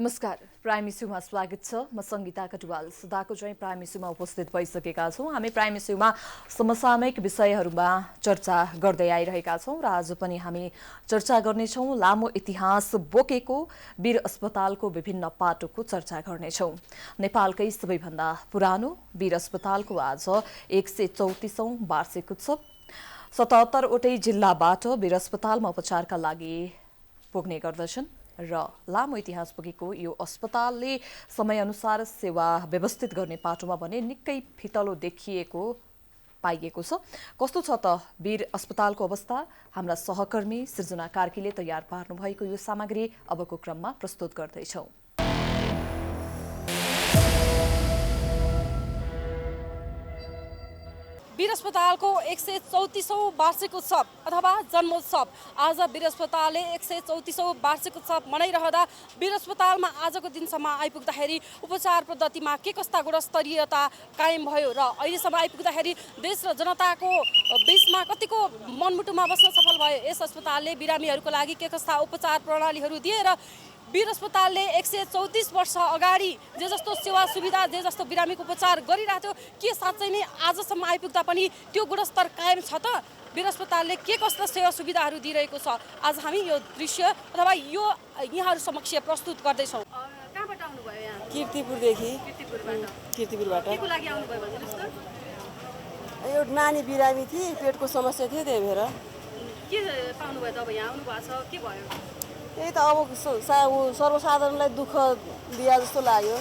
नमस्कार, प्राइम इस्युमा स्वागत छ। म संगीता कटुवाल। सदाको चाहिँ प्राइम इस्युमा उपस्थित भइसकेका छौँ। हामी प्राइम इस्युमा समसामयिक विषयहरूमा चर्चा गर्दै आइरहेका छौँ र आज पनि हामी चर्चा गर्नेछौँ लामो इतिहास बोकेको वीर अस्पतालको विभिन्न पाटोको चर्चा गर्नेछौँ। नेपालकै सबैभन्दा पुरानो वीर अस्पतालको आज 134औं वार्षिक उत्सव। 77वटै जिल्लाबाट वीर अस्पतालमा उपचारका लागि पुग्ने गर्दछन् र लामो इतिहास बोकेको यो अस्पतालले समयअनुसार सेवा व्यवस्थित गर्ने पाटोमा भने निकै फितलो देखिएको पाइएको छ। कस्तो छ त वीर अस्पतालको अवस्था? हाम्रा सहकर्मी सृजना कार्कीले तयार पार्नुभएको यो सामग्री अबको क्रममा प्रस्तुत गर्दैछौँ। वीर अस्पतालको 134औं वार्षिक उत्सव अथवा जन्मोत्सव। आज वीर अस्पतालले 134औं वार्षिक उत्सव मनाइरहँदा वीर अस्पतालमा आजको दिनसम्म आइपुग्दाखेरि उपचार पद्धतिमा के कस्ता गुणस्तरीयता कायम भयो र अहिलेसम्म आइपुग्दाखेरि देश र जनताको बीचमा कतिको मनमुटुमा बस्न सफल भयो। यस अस्पतालले बिरामीहरूको लागि के कस्ता उपचार प्रणालीहरू दिए र वीर अस्पतालले 134 वर्ष अगाडि जे जस्तो सेवा सुविधा जे जस्तो बिरामीको उपचार गरिरहेको थियो के साँच्चै नै आजसम्म आइपुग्दा पनि त्यो गुणस्तर कायम छ त? वीर अस्पतालले के कस्ता सेवा सुविधाहरू दिइरहेको छ? आज हामी यो दृश्य अथवा यो यहाँहरू समक्ष प्रस्तुत गर्दैछौँ। कहाँबाट आउनुभयो यहाँ? कीर्तिपुरदेखि। कीर्तिपुरबाट केको लागि आउनुभयो भन्नुहोस् त? एउटा नानी बिरामी थिए, पेटको समस्या थियो, त्यही भएर। के पाउनुभयो तपाईँ यहाँ आउनु भएको छ? के भयो? त्यही त अब सर्वसाधारणलाई दुःख दिया जस्तो लाग्यो।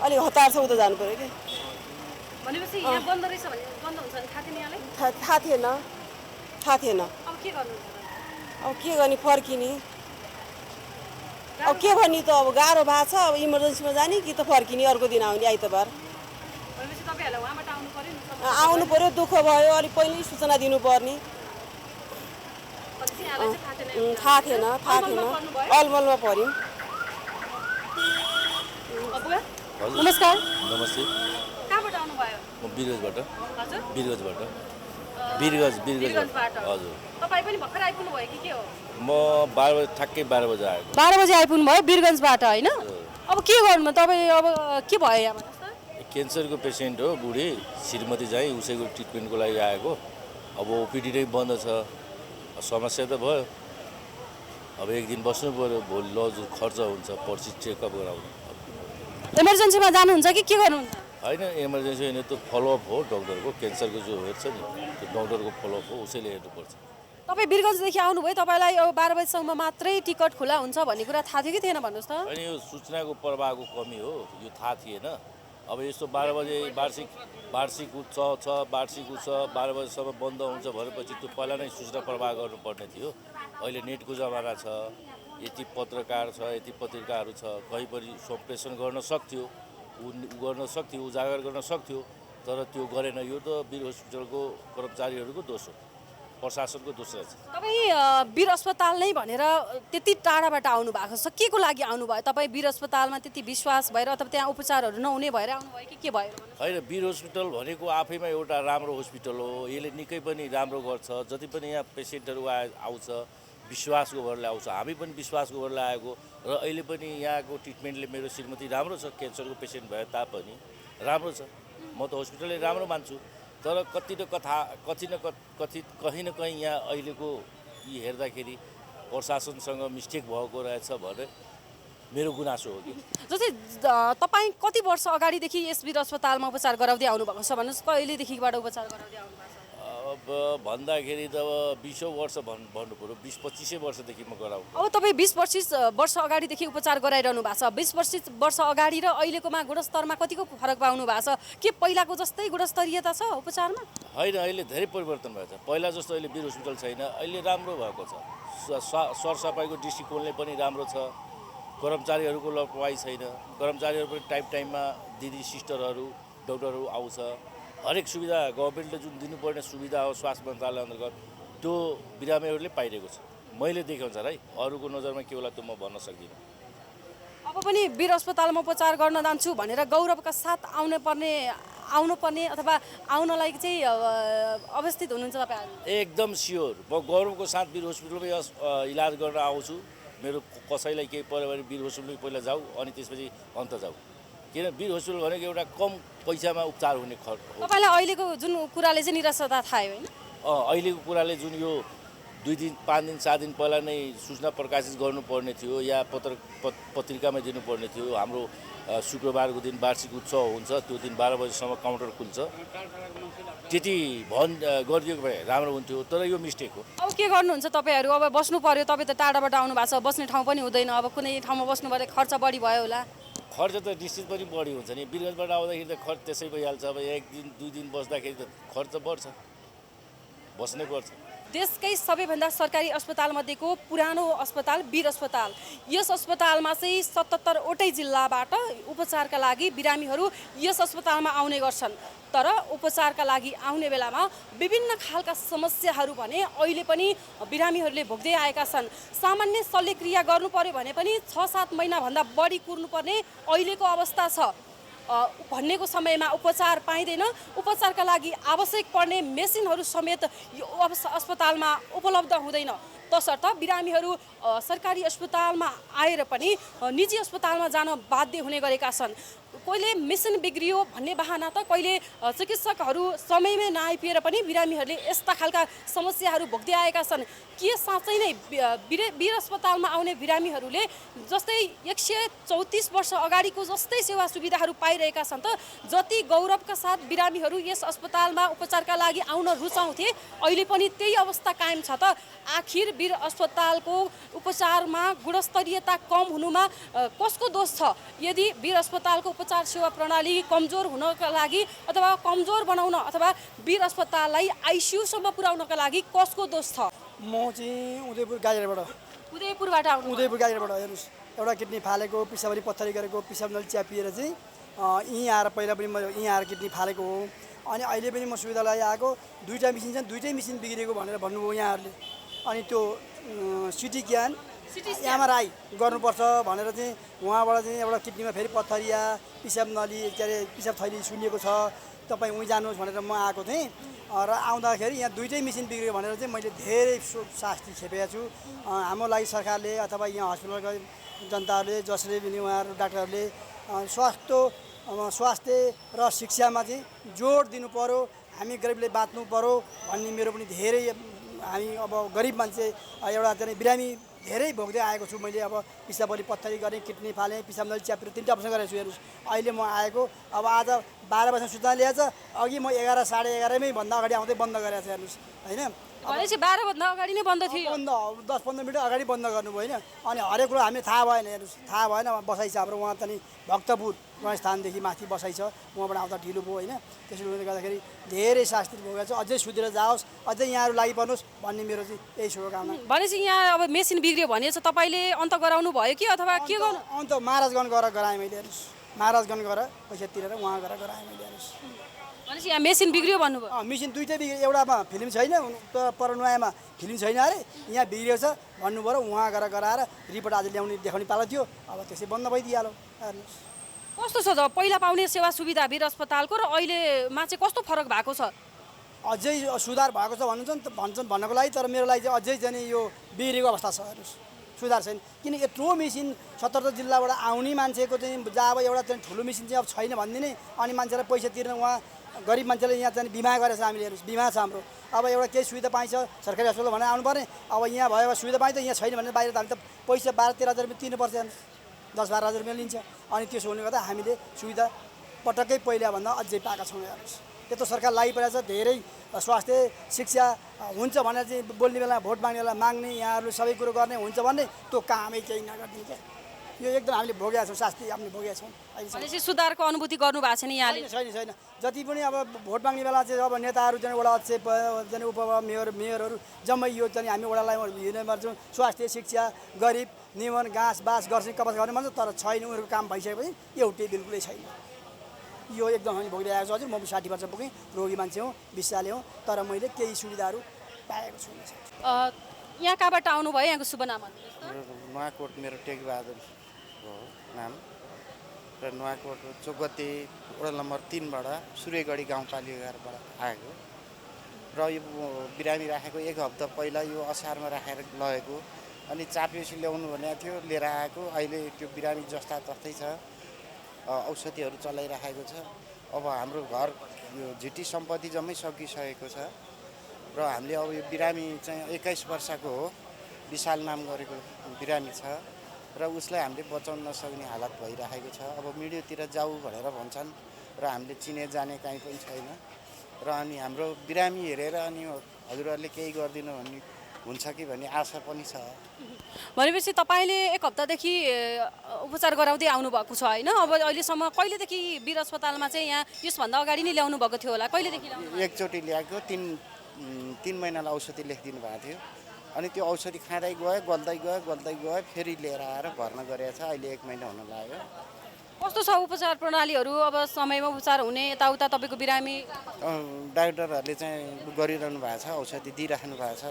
अलिक हतार छ, उता जानु पर्यो कि। भनेपछि यहाँ बन्द रहेछ भने बन्द हुन्छ भने थाहा थिएन यहाँलाई? थाहा थिएन। अब के गर्नु? अब के गर्ने, फर्किने। अब के भन्ने त अब गाह्रो भएको छ। अब इमर्जेन्सीमा जाने कि त फर्किने, अर्को दिन आउने आइतबार। भनेपछि तपाईँहरूलाई उहाँबाट आउनु पर्यो नि? आउनु पर्यो, दुःख भयो, अलिक पहिले सूचना दिनुपर्ने। थाहा थिएन। अलमलमा पर्यौँ। नमस्कार। नमस्ते। कहाँबाट आउनुभयो? म वीरगन्जबाट। हजुर? वीरगन्ज हजुर। तपाईँ पनि भर्खर आइपुग्नु भयो कि के हो? म 12 बजे ठ्याक्कै 12 बजे आएको। 12 बजे आइपुग्नु भयो वीरगन्जबाट, होइन? अब के गर्नु तपाईँ? अब के भयो यहाँ? क्यान्सरको पेसेन्ट हो, बुढी श्रीमती चाहिँ उसैको ट्रिटमेन्टको लागि आएको। अब ओपिडी नै बन्द छ, समस्या त भयो। अब एक दिन बस्नु पर्यो, भोलि लज खर्च हुन्छ, पर्सि चेकअप गराउनु। इमर्जेन्सीमा जानुहुन्छ कि के गर्नुहुन्छ? होइन, इमर्जेन्सी होइन, त्यो फलोअप हो डक्टरको। क्यान्सरको जो हेर्छ नि त्यो डक्टरको फलोअप हो, उसैले हेर्नुपर्छ। तपाईँ वीरगन्जदेखि आउनुभयो, तपाईँलाई अब 12 बजीसम्म मात्रै टिकट खुला हुन्छ भन्ने कुरा थाहा थियो कि थिएन भन्नुहोस् त? अनि यो सूचनाको प्रवाहको कमी हो, यो थाहा थिएन। अब यस्तो 12 बजे वार्षिक उत्सव छ, वार्षिक उत्सव 12 बजेसम्म बन्द हुन्छ भनेपछि त्यो पहिला नै सूचना प्रवाह गर्नुपर्ने थियो। अहिले नेटको जमाना छ, यति पत्रकार छ, यति पत्रिकाहरू छ, कहीँ पनि सम्प्रेषण गर्न सक्थ्यो, उजागर गर्न सक्थ्यो, तर त्यो गरेन। यो त वीर हस्पिटलको कर्मचारीहरूको दोष हो, प्रशासनको दोष रहेछ। तपाईँ वीर अस्पताल नै भनेर त्यति टाढाबाट आउनु भएको छ, के को लागि आउनुभयो? तपाईँ वीर अस्पतालमा त्यति विश्वास भएर अथवा त्यहाँ उपचारहरू नहुने भएर आउनुभयो कि के भयो? होइन, वीर हस्पिटल भनेको आफैमा एउटा राम्रो हस्पिटल हो। यसले निकै पनि राम्रो गर्छ। जति पनि यहाँ पेसेन्टहरू आउँछ विश्वासको भरले आउँछ। हामी पनि विश्वासको भरले आएको र अहिले पनि यहाँको ट्रिटमेन्टले मेरो श्रीमती राम्रो छ। क्यान्सरको पेसेन्ट भए तापनि राम्रो छ। म त हस्पिटलले राम्रो मान्छु, तर कहीँ न कहीँ यहाँ अहिलेको यी हेर्दाखेरि प्रशासनसँग मिस्टेक भएको रहेछ भने मेरो गुनासो हो कि। जस्तै तपाईँ कति वर्ष अगाडिदेखि यस वीर अस्पतालमा उपचार गराउँदै आउनुभएको छ भन्नुहोस्? कहिलेदेखिबाट उपचार गराउँदै आउनुभएको छ? अब भन्दाखेरि त 20 वर्ष भन्नु पऱ्यो, 20-25 वर्षदेखि म गराउँ। अब तपाईँ 20-25 वर्ष अगाडिदेखि उपचार गराइरहनु भएको छ। 20-25 वर्ष अगाडि र अहिलेकोमा गुणस्तरमा कतिको फरक पाउनु भएको छ? के पहिलाको जस्तै गुणस्तरीयता छ उपचारमा? होइन, अहिले धेरै परिवर्तन भएको छ। पहिला जस्तो अहिले वीर हस्पिटल छैन, अहिले राम्रो भएको छ। सरसफाइको दृष्टिकोणले पनि राम्रो छ। कर्मचारीहरूको लापरवाही छैन। कर्मचारीहरू पनि टाइममा दिदी सिस्टरहरू डक्टरहरू आउँछ। हरेक सुविधा गभर्मेन्टले जुन दिनुपर्ने सुविधा हो स्वास्थ्य मन्त्रालय अन्तर्गत त्यो बिरामीहरूले पाइरहेको छ। मैले देखेँ अनुसार है, अरूको नजरमा के होला त्यो म भन्न सक्दिनँ। अब पनि वीर अस्पतालमा उपचार गर्न जान्छु भनेर गौरवका साथ आउनुपर्ने अथवा आउनलाई चाहिँ अवस्थित हुनुहुन्छ तपाईँ? एकदम स्योर, म गौरवको साथ वीर हस्पिटलमै इलाज गर्न आउँछु। मेरो कसैलाई केही पऱ्यो भने वीर होस्पिटलमै पहिला जाऊ अनि त्यसपछि अन्त जाऊ। किन वीर होस्पिटल भनेको एउटा कम पैसामा उपचार हुने हो। तपाईँलाई अहिलेको जुन कुराले चाहिँ निराशता थाहा होइन? अहिलेको कुराले जुन यो 2 दिन 5 दिन 7 दिन पहिला नै सूचना प्रकाशित गर्नुपर्ने थियो या पत्रिकामा दिनुपर्ने थियो। हाम्रो शुक्रबारको दिन वार्षिक उत्सव हुन्छ, त्यो दिन 12 बजीसम्म काउन्टर खुल्छ, त्यति गरिदिएको भए राम्रो हुन्थ्यो। तर यो मिस्टेक हो। अब के गर्नुहुन्छ तपाईँहरू? अब बस्नु पर्यो, तपाईँ त टाढाबाट आउनु भएको छ, बस्ने ठाउँ पनि हुँदैन, अब कुनै ठाउँमा बस्नु पर्यो, खर्च बढी भयो होला? खर्च त निश्चित पनि बढी हुन्छ नि। वीरगन्जबाट आउँदाखेरि त खर्च त्यसै भइहाल्छ। अब 1 दिन 2 दिन बस्दाखेरि त खर्च बढ्छ, बस्नै पर्छ। देशकै सबैभन्दा सरकारी अस्पतालमध्येको पुरानो अस्पताल वीर अस्पताल, यस अस्पतालमा चाहिँ 77वटै जिल्लाबाट उपचारका लागि बिरामीहरू यस अस्पतालमा आउने गर्छन्। तर उपचारका लागि आउने बेलामा विभिन्न खालका समस्याहरू भने अहिले पनि बिरामीहरूले भोग्दै आएका छन्। सामान्य शल्यक्रिया गर्नु पर्यो भने पनि 6-7 महिनाभन्दा बढी कुर्नुपर्ने अहिलेको अवस्था छ। भन्नेको समयमा उपचार पाइँदैन। उपचारका लागि आवश्यक पर्ने मेसिनहरू समेत यो अस्पतालमा उपलब्ध हुँदैन। तसर्थ बिरामीहरू सरकारी अस्पतालमा आएर पनि निजी अस्पतालमा जान बाध्य हुने गरेका छन्। कहिले मेसिन बिग्रियो भन्ने बहाना त कहिले चिकित्सकहरू समयमै नआइपुगेर पनि बिरामीहरूले यस्ता खालका समस्याहरू भोग्दै आएका छन्। के साँच्चै नै वीर अस्पतालमा आउने बिरामीहरूले जस्तै 134 वर्ष अगाडिको जस्तै सेवा सुविधाहरू पाइरहेका छन् त? जति गौरवका साथ बिरामीहरू यस अस्पतालमा उपचारका लागि आउन रुचाउँथे, अहिले पनि त्यही अवस्था कायम छ त? आखिर वीर अस्पतालको उपचारमा गुणस्तरीयता कम हुनुमा कसको दोष छ? यदि वीर अस्पतालको उपचार सेवा प्रणाली कमजोर हुनका लागि अथवा कमजोर बनाउन अथवा वीर अस्पताललाई आइसियुसम्म पुर्याउनका लागि कसको दोष छ? म चाहिँ उदयपुर गाजरबाट आउनु? उदयपुर गाजरबाट हेर्नुहोस्, एउटा किडनी फालेको, पिसाबरी पत्थरी गरेको, पिसाब नली च्यापिएर चाहिँ यहीँ आएर पहिला पनि म यहीँ आएर किडनी फालेको हो। अनि अहिले पनि म सुविधालाई आएको, 2टा मेसिन छन्, 2टै मेसिन बिग्रेको भनेर भन्नुभयो यहाँहरूले। अनि त्यो सिटी स्क्यान एमआरआई गर्नुपर्छ भनेर चाहिँ उहाँबाट चाहिँ एउटा किडनीमा फेरि पत्थरिया, पिसाब नली के अरे पिसाब थैली सुनिएको छ, तपाईँ उहीँ जानुहोस् भनेर म आएको थिएँ। र आउँदाखेरि यहाँ 2टै मेसिन बिग्रियो भनेर चाहिँ मैले धेरै शास्ति खेपेको छु। हाम्रो लागि सरकारले अथवा यहाँ हस्पिटलका जनताहरूले जसले पनि उहाँहरू डाक्टरहरूले स्वास्थ्य र शिक्षामा चाहिँ जोड दिनु पर्यो। हामी गरिबले बाँच्नु पर्यो भन्ने मेरो पनि धेरै, हामी अब गरिब मान्छे एउटा चाहिँ बिरामी धेरै भोग्दै आएको छु। मैले अब पिसाबरी पत्थरी गरेँ, किडनी फालेँ, पिसाब नली च्यापेर 3टा अपरेसन गरेको छु। हेर्नुहोस् अहिले म आएको, अब आज 12 बजीसम्म सूचना ल्याएछ, अघि म 11 साढे 11मै भन्दा अगाडि आउँदै बन्द गरेको छ। हेर्नुहोस् होइन, भनेपछि 12 भन्दा अगाडि नै बन्द थियो? बन्द 10-15 मिनट अगाडि बन्द गर्नुभयो होइन। अनि हरेक कुरो हामी थाहा भएन। हेर्नुहोस् थाहा भएन। बसाइ छ हाम्रो उहाँ चाहिँ भक्तपुर गणस्थानदेखि माथि बसाइ छ, उहाँबाट आउँदा ढिलो भयो होइन। त्यसले गर्दाखेरि धेरै शास्ति भोगेको छ। अझै सुधेर जाओस्, अझै यहाँहरू लागिपर्नुहोस् भन्ने मेरो चाहिँ यही शुभकामना। भनेपछि यहाँ अब मेसिन बिग्रियो भनेछ, तपाईँले अन्त गराउनु भयो कि अथवा के गर्नु? अन्त महाराजगञ्ज गएर गराएँ मैले। हेर्नुहोस् महाराजगञ्ज गएर पैसा तिरेर उहाँ गएर गराएँ मैले। हेर्नुहोस् भनेपछि यहाँ मेसिन बिग्रियो भन्नुभयो? मेसिन 2टै बिग्रियो, एउटामा फिल्म छैन, पर नयाँमा फिल्म छैन अरे, यहाँ बिग्रियो छ भन्नुभयो। उहाँ गराएर रिपोर्ट आज ल्याउने देखाउने पालो थियो, अब त्यसै बन्द भइदिइहाल्यो। हेर्नुहोस् कस्तो छ त पहिला पाउने सेवा सुविधा वीर अस्पतालको र अहिलेमा चाहिँ कस्तो फरक भएको छ? अझै सुधार भएको छ भन्छन् भन्नको लागि, तर मेरो लागि चाहिँ अझै चाहिँ यो बिग्रेको अवस्था छ। हेर्नुहोस् सुधार छैन, किन यत्रो मेसिन 77 जिल्लाबाट आउने मान्छेको चाहिँ जब एउटा चाहिँ ठुलो मेसिन चाहिँ अब छैन भनिदिने, अनि मान्छेलाई पैसा तिर्न उहाँ गरिब मान्छेले यहाँ चाहिँ बिमा गरेछ। हामीले हेर्नुहोस् बिमा छ हाम्रो, अब एउटा केही सुविधा पाइन्छ सरकारी अस्पताल भनेर आउनुपर्ने, अब यहाँ भयो सुविधा पाइन्छ, यहाँ छैन भने बाहिर त हामी त पैसा 12-13 हजार रुपियाँ तिर्नुपर्छ। 10-12 हजार रुपियाँ लिन्छ। अनि त्यसो हुने गर्दा हामीले सुविधा पटक्कै पहिलाभन्दा अझै पाएका छौँ। हेर्नुहोस् यत्रो सरकार लागिपरेको छ, धेरै स्वास्थ्य शिक्षा हुन्छ भनेर चाहिँ बोल्ने बेला भोट माग्ने बेला माग्ने, यहाँहरूले सबै कुरो गर्ने हुन्छ भन्ने, त्यो कामै केही नगरिदिन्छ। यो एकदम हामीले भोगेका छौँ, शास्ति हामीले भोगेका छौँ। भनेपछि सुधारको अनुभूति गर्नु भएको छैन यहाँले? छैन। जति पनि अब भोट माग्ने बेला चाहिँ अब नेताहरू चाहिँ वडा अध्यक्ष चाहिँ मेयरहरू जम्मै यो चाहिँ हामी वडालाई हिँड्ने गर्छौँ, स्वास्थ्य शिक्षा गरिब निवन घाँस बाँस गर्छ कपास गर्ने भन्छ, तर छैन। उनीहरूको काम भइसकेपछि एउटै बिल्कुलै छैन। यो एकदम हामी भोगिरहेको छु। हजुर म 60 वर्ष पुगेँ, रोगी मान्छे हो, विषाले हो, तर मैले केही सुविधाहरू पाएको छु। यहाँ कहाँबाट आउनुभयो? यहाँको शुभ नाम? नुवाकोट मेरो टेकबहादुर हो नाम, र नुवाकोट चोकगते वडा नम्बर 3बाट सूर्यगढी गाउँपालिकाबाट आएको, र यो बिरामी राखेको 1 हप्ता पहिला यो असारमा राखेर लगेको, अनि चापेसी ल्याउनु भनेको थियो, लिएर आएको। अहिले त्यो बिरामी जस्ता तस्तै छ, औषधिहरू चलाइराखेको छ। अब हाम्रो घर यो झिटी सम्पत्ति जम्मै सकिसकेको छ र हामीले अब यो बिरामी चाहिँ 21 वर्षको हो, विशाल नाम गरेको बिरामी छ र उसलाई हामीले बचाउन नसक्ने हालत भइरहेको छ। अब मिडियातिर जाऊ भनेर भन्छन् र हामीले चिने जाने कहीँ पनि छैन र अनि हाम्रो बिरामी हेरेर अनि हजुरहरूले केही गरिदिनु भन्ने हुन्छ कि भन्ने आशा पनि छ। भनेपछि तपाईँले एक हप्तादेखि उपचार गराउँदै आउनुभएको छ होइन? अब अहिलेसम्म कहिलेदेखि वीर अस्पतालमा चाहिँ यहाँ यसभन्दा अगाडि नै ल्याउनु भएको थियो होला? कहिलेदेखि ल्याउनु? एकचोटि ल्याएको, तीन महिनालाई औषधि लेखिदिनु भएको थियो। अनि त्यो औषधि खाँदै गयो, फेरि लिएर आएर भर्ना गरेको छ। अहिले 1 महिना हुन लाग्यो। कस्तो छ उपचार प्रणालीहरू? अब समयमा उपचार हुने यताउता तपाईँको बिरामी? डाक्टरहरूले चाहिँ गरिरहनु भएको छ, औषधि दिइराख्नु भएको छ,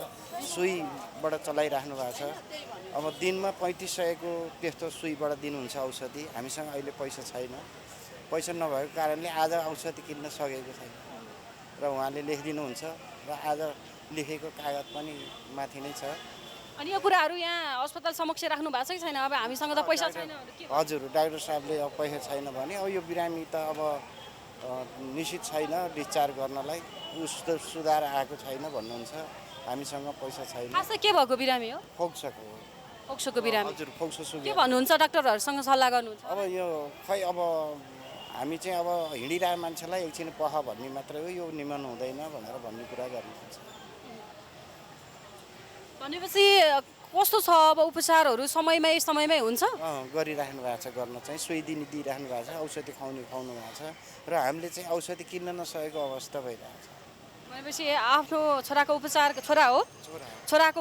सुईबाट चलाइराख्नु भएको छ। अब दिनमा 3500को त्यस्तो सुईबाट दिनुहुन्छ औषधि। हामीसँग अहिले पैसा छैन, पैसा नभएको कारणले आज औषधि किन्न सकेको छैन र उहाँले लेखिदिनुहुन्छ र आज लेखेको कागज पनि माथि नै छ। अनि यो कुराहरू यहाँ अस्पताल समक्ष राख्नु भएको छ कि छैन? अब हामीसँग त पैसा छैन। हजुर, डाक्टर साहबले अब पैसा छैन भने अब यो बिरामी त अब निश्चित छैन डिस्चार्ज गर्नलाई, सुधार आएको छैन भन्नुहुन्छ। हामीसँग पैसा छैन। खासै के भएको बिरामी हो? फोक्सोको बिरामी। हजुर, फोक्सो सुगे। के भन्नुहुन्छ? डाक्टरहरूसँग सल्लाह गर्नुहुन्छ? अब यो खै अब हामी चाहिँ अब हिँडिरहेको मान्छेलाई एकछिन पख भन्ने मात्रै हो, यो निमन हुँदैन भनेर भन्ने कुरा गर्नुहुन्छ। भनेपछि कस्तो छ अब उपचारहरू? समयमै हुन्छ? गरिराख्नु भएको छ, गर्न चाहिँ सुई दिइराख्नु भएको छ, औषधि खुवाउनु भएको छ र हामीले चाहिँ औषधि किन्न नसकेको अवस्था भइरहेको छ। भनेपछि आफ्नो छोराको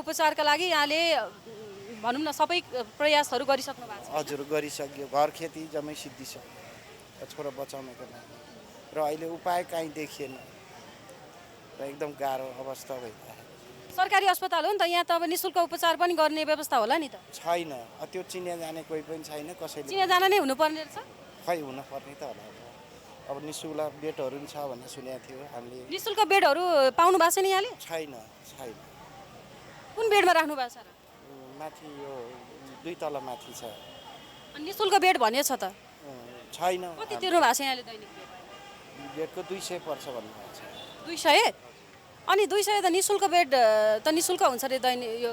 उपचारका लागि यहाँले भनौँ न सबै प्रयासहरू गरिसक्नु भएको छ? हजुर, गरिसक्यो। घर खेती जम्मै सिद्धिसक्यो छोरा बचाउनको लागि र अहिले उपाय कहीँ देखिएन र एकदम गाह्रो अवस्था भइरहेको। सरकारी अस्पताल हो नि त, यहाँ त अब निःशुल्क उपचार पनि गर्ने व्यवस्था होला नि त? छैन, त्यो चिने जाने कोही पनि छैन। कसैले चिनाजाना नै हुनुपर्ने रहेछ? खै हुनुपर्ने त होला। अब निःशुल्क बेडहरू पनि छ भन्ने सुनेको थियो हामीले। निःशुल्क बेडहरू पाउनु भएको छैन यहाँले? छैन। कुन बेडमा राख्नु भएको छ र? माथि यो 2 तला माथि छ। अनि निःशुल्क बेड भनिएको छ त? छैन। कति तिर्नु भएको छ यहाँले दैनिक? बेडको 200 पर्छ भन्नुभएको छ। 200? अनि 200 त निःशुल्क बेड त निःशुल्क हुन्छ अरे दैनिक? यो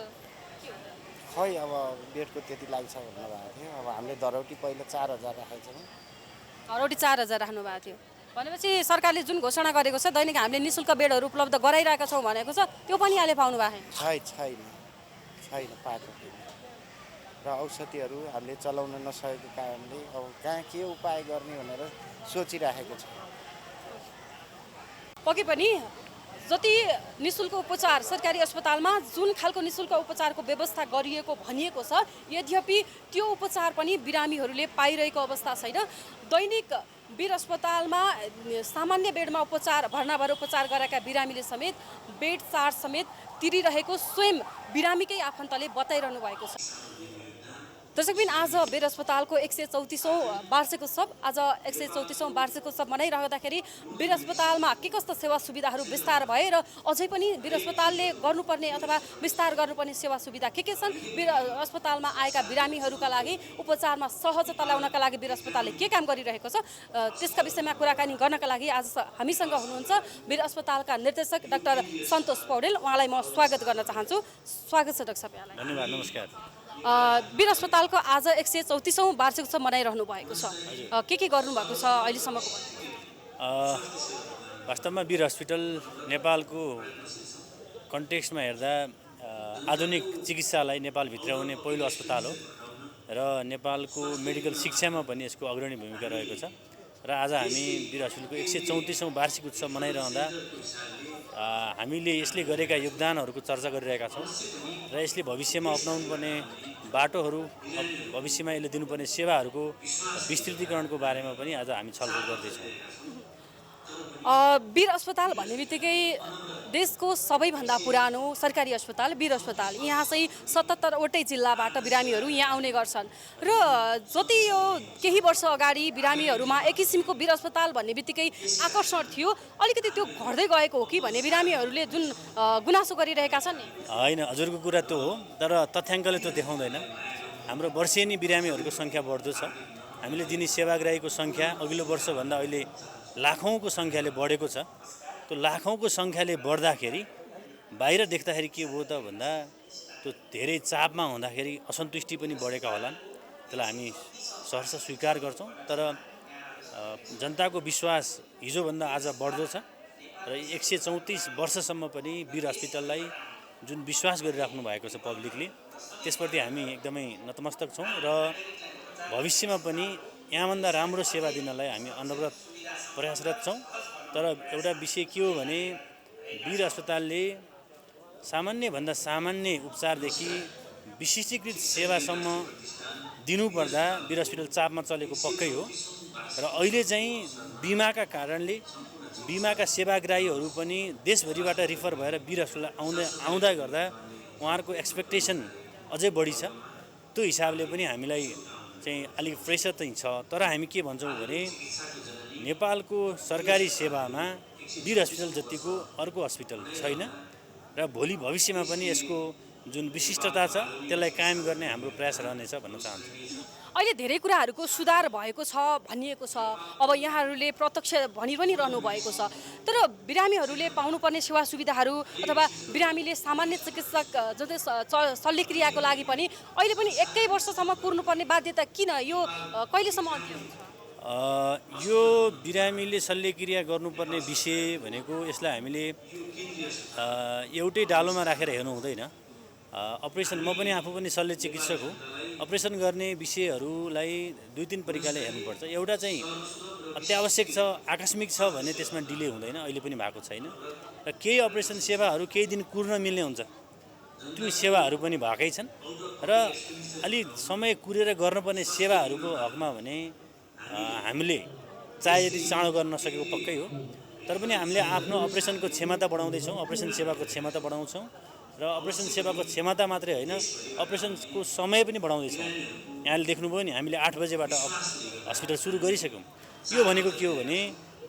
खै अब बेडको त्यति लाग्छ भन्नुभएको थियो। अब हामीले धरौटी पहिला 4000 राखेको छौँ। धरौटी 4000 राख्नु भएको थियो भनेपछि सरकारले जुन घोषणा गरेको छ दैनिक हामीले निःशुल्क बेडहरू उपलब्ध गराइरहेका छौँ भनेको छ, त्यो पनि यहाँले पाउनु भएको छैन पाएको र औषधिहरू हामीले चलाउन नसकेको कारणले अब कहाँ के उपाय गर्ने भनेर सोचिराखेको छ। पक्कै पनि जति निःशुल्क उपचार सरकारी अस्पतालमा जुन खालको निःशुल्क उपचारको व्यवस्था गरिएको भनिएको छ, यद्यपि त्यो उपचार पनि बिरामीहरूले पाइरहेको अवस्था छैन। दैनिक वीर अस्पतालमा सामान्य बेडमा भर्ना भएर उपचार गरेका बिरामीले समेत बेड चार्ज समेत तिरिरहेको स्वयं बिरामीकै आफन्तले बताइरहनु भएको छ। दर्शकबिन, आज वीर अस्पतालको 134औं वार्षिक उत्सव मनाइरहँदाखेरि वीर अस्पतालमा के कस्ता सेवा सुविधाहरू विस्तार भए र अझै पनि वीर अस्पतालले गर्नुपर्ने अथवा विस्तार गर्नुपर्ने सेवा सुविधा के छन्, वीर अस्पतालमा आएका बिरामीहरूका लागि उपचारमा सहजता ल्याउनका लागि वीर अस्पतालले के काम गरिरहेको छ, त्यसका विषयमा कुराकानी गर्नका लागि आज हामीसँग हुनुहुन्छ वीर अस्पतालका निर्देशक डाक्टर सन्तोष पौडेल। उहाँलाई म स्वागत गर्न चाहन्छु। स्वागत छ डाक्टर साहब यहाँलाई। धन्यवाद, नमस्कार। वीर अस्पतालको आज 134औं वार्षिक उत्सव मनाइरहनु भएको छ, के गर्नुभएको छ अहिलेसम्मको? वास्तवमा वीर हस्पिटल नेपालको कन्टेक्स्टमा हेर्दा आधुनिक चिकित्सालाई नेपालभित्र आउने पहिलो अस्पताल हो र नेपालको मेडिकल शिक्षामा पनि यसको अग्रणी भूमिका रहेको छ। र आज हामी वीर हस्पिटलको 134औं वार्षिक उत्सव मनाइरहँदा हामीले यसले गरेका योगदानहरूको चर्चा गरिरहेका छौँ र यसले भविष्यमा अपनाउनुपर्ने बाटोहरू, भविष्यमा यसले दिनुपर्ने सेवाहरूको विस्तृतीकरणको बारेमा पनि आज हामी छलफल गर्दैछौँ। वीर अस्पताल भन्ने बित्तिकै देशको सबैभन्दा पुरानो सरकारी अस्पताल वीर अस्पताल। यहाँ चाहिँ 77वटै जिल्लाबाट बिरामीहरू यहाँ आउने गर्छन् र जति यो केही वर्ष अगाडि बिरामीहरूमा एक किसिमको वीर अस्पताल भन्ने बित्तिकै आकर्षण थियो, अलिकति त्यो घट्दै गएको हो कि भन्ने बिरामीहरूले जुन गुनासो गरिरहेका छन् नि। होइन, हजुरको कुरा त्यो हो, तर तथ्याङ्कले त्यो देखाउँदैन। हाम्रो वर्षेनी बिरामीहरूको सङ्ख्या बढ्दो छ। हामीले दिने सेवाग्राहीको सङ्ख्या अघिल्लो वर्षभन्दा अहिले लाखौँको सङ्ख्याले बढेको छ। त्यो लाखौँको सङ्ख्याले बढ्दाखेरि बाहिर देख्दाखेरि के भयो त भन्दा त्यो धेरै चापमा हुँदाखेरि असन्तुष्टि पनि बढेका होलान्। त्यसलाई हामी सहर्ष स्वीकार गर्छौँ। तर जनताको विश्वास हिजोभन्दा आज बढ्दो छ र 134 वर्षसम्म पनि वीर हस्पिटललाई जुन विश्वास गरिराख्नु भएको छ पब्लिकले, त्यसप्रति हामी एकदमै नतमस्तक छौँ र भविष्यमा पनि यहाँभन्दा राम्रो सेवा दिनलाई हामी अनवरत प्रयासरत छौँ। तर एउटा विषय के हो भने वीर अस्पतालले सामान्यभन्दा सामान्य उपचारदेखि विशिष्टीकृत सेवासम्म दिनुपर्दा वीर अस्पताल चापमा चलेको पक्कै हो र अहिले चाहिँ बिमाका कारणले बिमाका सेवाग्राहीहरू पनि देशभरिबाट रिफर भएर वीर अस्पताल आउँदा गर्दा उहाँहरूको एक्सपेक्टेसन अझै बढी छ। त्यो हिसाबले पनि हामीलाई चाहिँ अलिक प्रेसर चाहिँ छ। तर हामी के भन्छौँ भने नेपालको सरकारी सेवामा वीर हस्पिटल जतिको अर्को हस्पिटल छैन र भोलि भविष्यमा पनि यसको जुन विशिष्टता छ त्यसलाई कायम गर्ने हाम्रो प्रयास रहनेछ भन्न चाहन्छु। अहिले धेरै कुराहरूको सुधार भएको छ भनिएको छ, अब यहाँहरूले प्रत्यक्ष भनि पनि रहनु भएको छ। तर बिरामीहरूले पाउनुपर्ने सेवा सुविधाहरू अथवा बिरामीले सामान्य चिकित्सक जुन शल्यक्रियाको लागि पनि अहिले पनि 1 वर्षसम्म कुर्नुपर्ने बाध्यता किन, यो कहिलेसम्म अन्त्य हुन्छ? यो बिरामीले शल्यक्रिया गर्नुपर्ने विषय भनेको यसलाई हामीले एउटै डालोमा राखेर हेर्नु हुँदैन। अपरेसन, म पनि आफू पनि शल्य चिकित्सक हो। अपरेसन गर्ने विषयहरूलाई 2-3 तरिकाले हेर्नुपर्छ। एउटा चाहिँ अत्यावश्यक छ, आकस्मिक छ भने त्यसमा डिले हुँदैन, अहिले पनि भएको छैन। र केही अपरेसन सेवाहरू केही दिन कुर्न मिल्ने हुन्छ, त्यो सेवाहरू पनि भएकै छन्। र अलि समय कुरेर गर्नुपर्ने सेवाहरूको हकमा भने हामीले चाहे यदि चाँडो गर्न नसकेको पक्कै हो, तर पनि हामीले आफ्नो अपरेसनको क्षमता बढाउँदैछौँ, अपरेसन सेवाको क्षमता बढाउँछौँ र अपरेसन सेवाको क्षमता मात्रै होइन, अपरेसनको समय पनि बढाउँदैछौँ। यहाँले देख्नुभयो नि, हामीले 8 बजेबाट हस्पिटल सुरु गरिसक्यौँ। यो भनेको के हो भने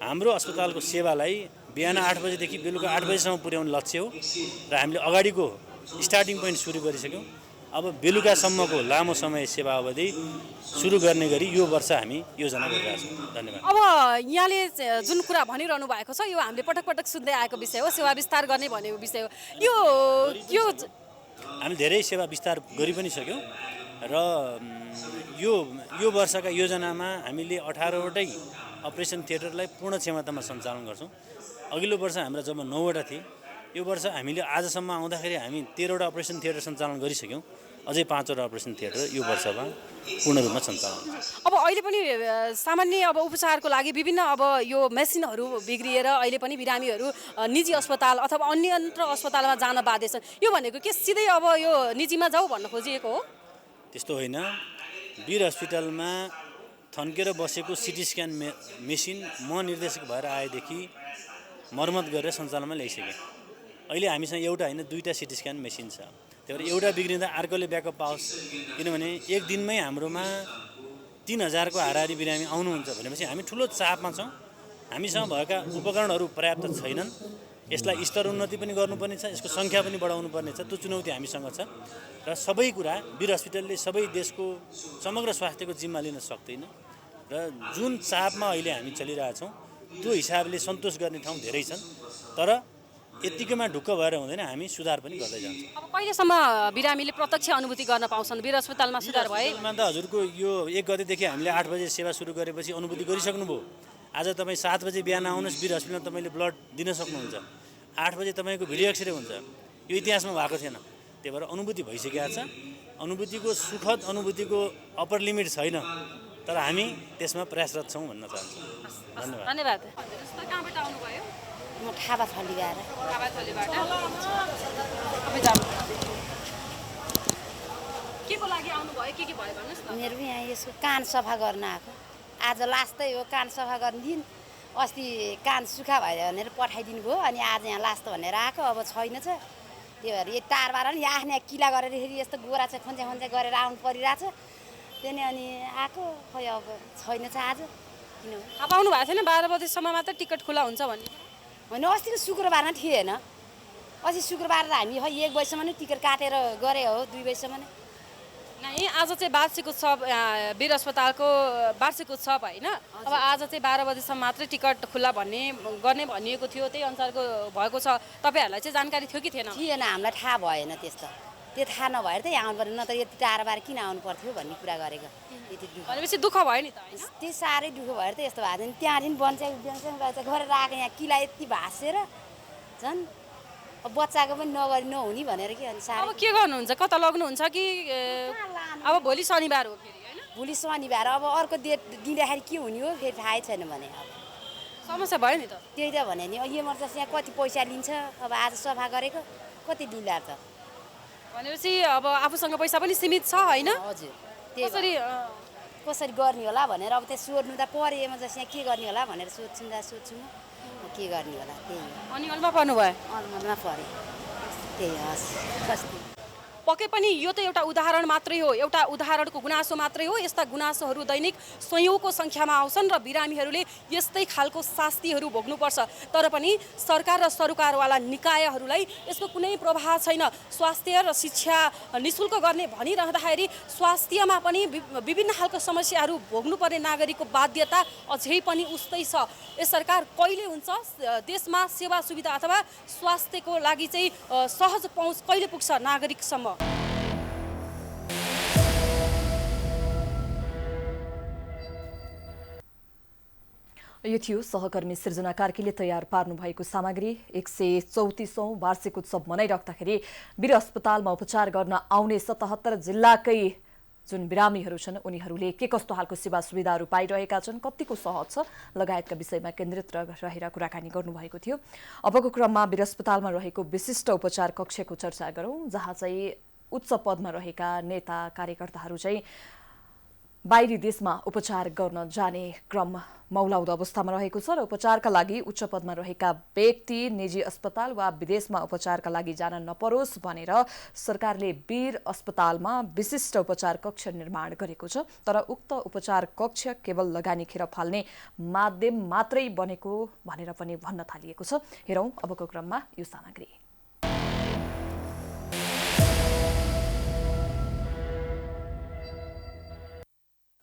हाम्रो अस्पतालको सेवालाई बिहान 8 बजेदेखि बेलुका 8 बजेसम्म पुर्याउने लक्ष्य हो र हामीले अगाडिको स्टार्टिङ पोइन्ट सुरु गरिसक्यौँ। अब बेलुकासम्मको लामो समय सेवा अवधि सुरु गर्ने गरी यो वर्ष हामी योजना गरिरहेका छौँ। धन्यवाद। अब यहाँले जुन कुरा भनिरहनु भएको छ यो हामीले पटक पटक सुन्दै आएको विषय हो, सेवा विस्तार गर्ने भनेको विषय हो। हामी धेरै सेवा विस्तार गरि पनि सक्यौँ र यो वर्षका योजनामा हामीले 18वटै अपरेसन थिएटरलाई पूर्ण क्षमतामा सञ्चालन गर्छौँ। अघिल्लो वर्ष हाम्रा जम्मा 9वटा थिए। यो वर्ष हामीले आजसम्म आउँदाखेरि हामी 13वटा अपरेसन थिएटर सञ्चालन गरिसक्यौँ। अझै 5वटा अपरेसन थिएटर यो वर्षमा पूर्ण रूपमा सञ्चालन। अब अहिले पनि सामान्य अब उपचारको लागि विभिन्न अब यो मेसिनहरू बिग्रिएर अहिले पनि बिरामीहरू निजी अस्पताल अथवा अन्यत्र अस्पतालमा जान बाध्य छन्। यो भनेको के सिधै अब यो निजीमा जाऊ भन्न खोजिएको हो? त्यस्तो होइन। वीर हस्पिटलमा थन्केर बसेको सिटी स्क्यान मेसिन म निर्देशक भएर आएदेखि मर्मत गरेर सञ्चालनमा ल्याइसकेँ। अहिले हामीसँग एउटा होइन 2टा सिटी स्क्यान मेसिन छ। त्यही भएर एउटा बिग्रिँदा अर्कोले ब्याकअप पाओस्, किनभने एक दिनमै हाम्रोमा 3000को हाराहारी बिरामी आउनुहुन्छ भनेपछि हामी ठुलो चापमा छौँ। हामीसँग भएका उपकरणहरू पर्याप्त छैनन्। यसलाई स्तर उन्नति पनि गर्नुपर्ने छ, यसको सङ्ख्या पनि बढाउनु पर्ने छ। त्यो चुनौती हामीसँग छ र सबै कुरा वीर हस्पिटलले सबै देशको समग्र स्वास्थ्यको जिम्मा लिन सक्दैन र जुन चापमा अहिले हामी चलिरहेछौँ त्यो हिसाबले सन्तोष गर्ने ठाउँ धेरै छन्। तर यतिकैमा ढुक्क भएर हुँदैन, हामी सुधार पनि गर्दै जान्छौँ। अब कहिलेसम्म बिरामीले प्रत्यक्ष अनुभूति गर्न पाउँछन् वीर अस्पतालमा सुधार भए? त हजुरको यो 1 गतेदेखि हामीले 8 बजे सेवा सुरु गरेपछि अनुभूति गरिसक्नुभयो। आज तपाईँ 7 बजे बिहान आउनुहोस्, वीर हस्पिटलमा तपाईँले ब्लड दिन सक्नुहुन्छ। 8 बजे तपाईँको भिडियो एक्सरे हुन्छ। यो इतिहासमा भएको थिएन। त्यही भएर अनुभूति भइसकेको छ। अनुभूतिको सुखद अनुभूतिको अप्पर लिमिट छैन, तर हामी त्यसमा प्रयासरत छौँ भन्न चाहन्छु। धन्यवाद। धन्यवाद। कहाँबाट आउनुभयो? म खाबाथलीबाट। खाबाथलीबाट के को लागि आउनुभयो, के भयो भन्नुहोस् न? मेरो यहाँ यसको कान सफा गर्न आएको। आज लास्टै हो कान सफा गर्ने दिन। अस्ति कान सुक्खा भयो भनेर पठाइदिनु भयो अनि आज यहाँ लास्ट भनेर आएको अब छैन छ त्यही भएर यो तारबाट नि आफ्नो किला गरेर फेरि यस्तो गोरा चाहिँ खन्चा खन्चा गरेर आउनु परिरहेछ त्यही अनि आएको खै अब छैन छ आज किन थाहा पाउनु भएको थिएन 12 बजेसम्म मात्र टिकट खुला हुन्छ भन्ने होइन अस्तिको शुक्रबारमा थिएन अस्ति शुक्रबार त हामी खै 1 बजीसम्म नै टिकट काटेर गरे हो 2 बजीसम्म नै नै आज चाहिँ वार्षिक उत्सव वीर अस्पतालको वार्षिक उत्सव होइन अब आज चाहिँ 12 बजेसम्म मात्रै टिकट खुल्ला गर्ने भनिएको थियो त्यही अनुसारको भएको छ तपाईँहरूलाई चाहिँ जानकारी थियो कि थिएन थिएन हामीलाई थाहा भएन त्यस्तो त्यो थाहा नभएर त यहाँ आउनु पर्यो नत्र यति टाढाबाट किन आउनु पर्थ्यो भन्ने कुरा गरेको यति दुःख भनेपछि दुःख भयो नि त होइन त्यो साह्रै दुःख भएर त यस्तो भएको थियो त्यहाँदेखि बन्छ गरेर आएको यहाँ किला यति भाँसेर झन् अब बच्चाको पनि नहुने भनेर कि अनि अब के गर्नुहुन्छ कता लग्नुहुन्छ कि अब भोलि शनिबार हो फेरि होइन भोलि शनिबार अब अर्को डेट दिँदाखेरि के हुने हो फेरि थाहै छैन भने अब समस्या भयो नि त त्यही त भने नि इमर्जेन्सी यहाँ कति पैसा लिन्छ अब आज सफा गरेको कति लिला त भनेपछि अब आफूसँग पैसा पनि सीमित छ होइन हजुर कसरी कसरी गर्ने होला भनेर अब त्यो सोध्नु त पऱ्यो इमर्जेन्सी यहाँ के गर्ने होला भनेर सोध्छु म के गर्ने होला त्यही हो अनि अलमा पर्नु भयो अलमलमा पऱ्यो त्यही हस् कस्तो पक्कै पनि यो त एउटा उदाहरण मात्रै हो एउटा उदाहरणको गुनासो मात्रै हो यस्ता गुनासोहरू दैनिक सयौँको सङ्ख्यामा आउँछन् र बिरामीहरूले यस्तै खालको शास्तिहरू भोग्नुपर्छ तर पनि सरकार र सरोकारवाला निकायहरूलाई यसको कुनै प्रभाव छैन स्वास्थ्य र शिक्षा निःशुल्क गर्ने भनिरहँदाखेरि स्वास्थ्यमा पनि विभिन्न खालको समस्याहरू भोग्नुपर्ने नागरिकको बाध्यता अझै पनि उस्तै छ यस सरकार कहिले हुन्छ देशमा सेवा सुविधा अथवा स्वास्थ्यको लागि चाहिँ सहज पहुँच कहिले पुग्छ नागरिकसम्म यो थियो सहकर्मी सृजना कार्कीले तयार पार्नु भएको सामग्री 134औं वार्षिक उत्सव मनाइराख्दाखेरि वीर अस्पतालमा उपचार गर्न आउने 77 जिल्लाकै जुन बिरामीहरू छन् उनीहरूले के कस्तो हालको सेवा सुविधाहरू पाइरहेका छन् कतिको सहज छ लगायतका विषयमा केन्द्रित रहेर कुराकानी गर्नुभएको थियो। अबको क्रममा वीर अस्पतालमा रहेको विशिष्ट उपचार कक्षको चर्चा गरौँ जहाँ चाहिँ उच्च पदमा रहेका नेता कार्यकर्ताहरू चाहिँ बाहिरी देशमा उपचार गर्न जाने क्रम मौलाउदो अवस्थामा रहेको छ र उपचारका लागि उच्च पदमा रहेका व्यक्ति निजी अस्पताल वा विदेशमा उपचारका लागि जान नपरोस् भनेर सरकारले वीर अस्पतालमा विशिष्ट उपचार कक्ष निर्माण गरेको छ तर उक्त उपचार कक्ष केवल लगानी खेर फाल्ने माध्यम मात्रै बनेको भनेर पनि भन्न थालिएको छ। हेरौँ अबको क्रममा यो सामग्री।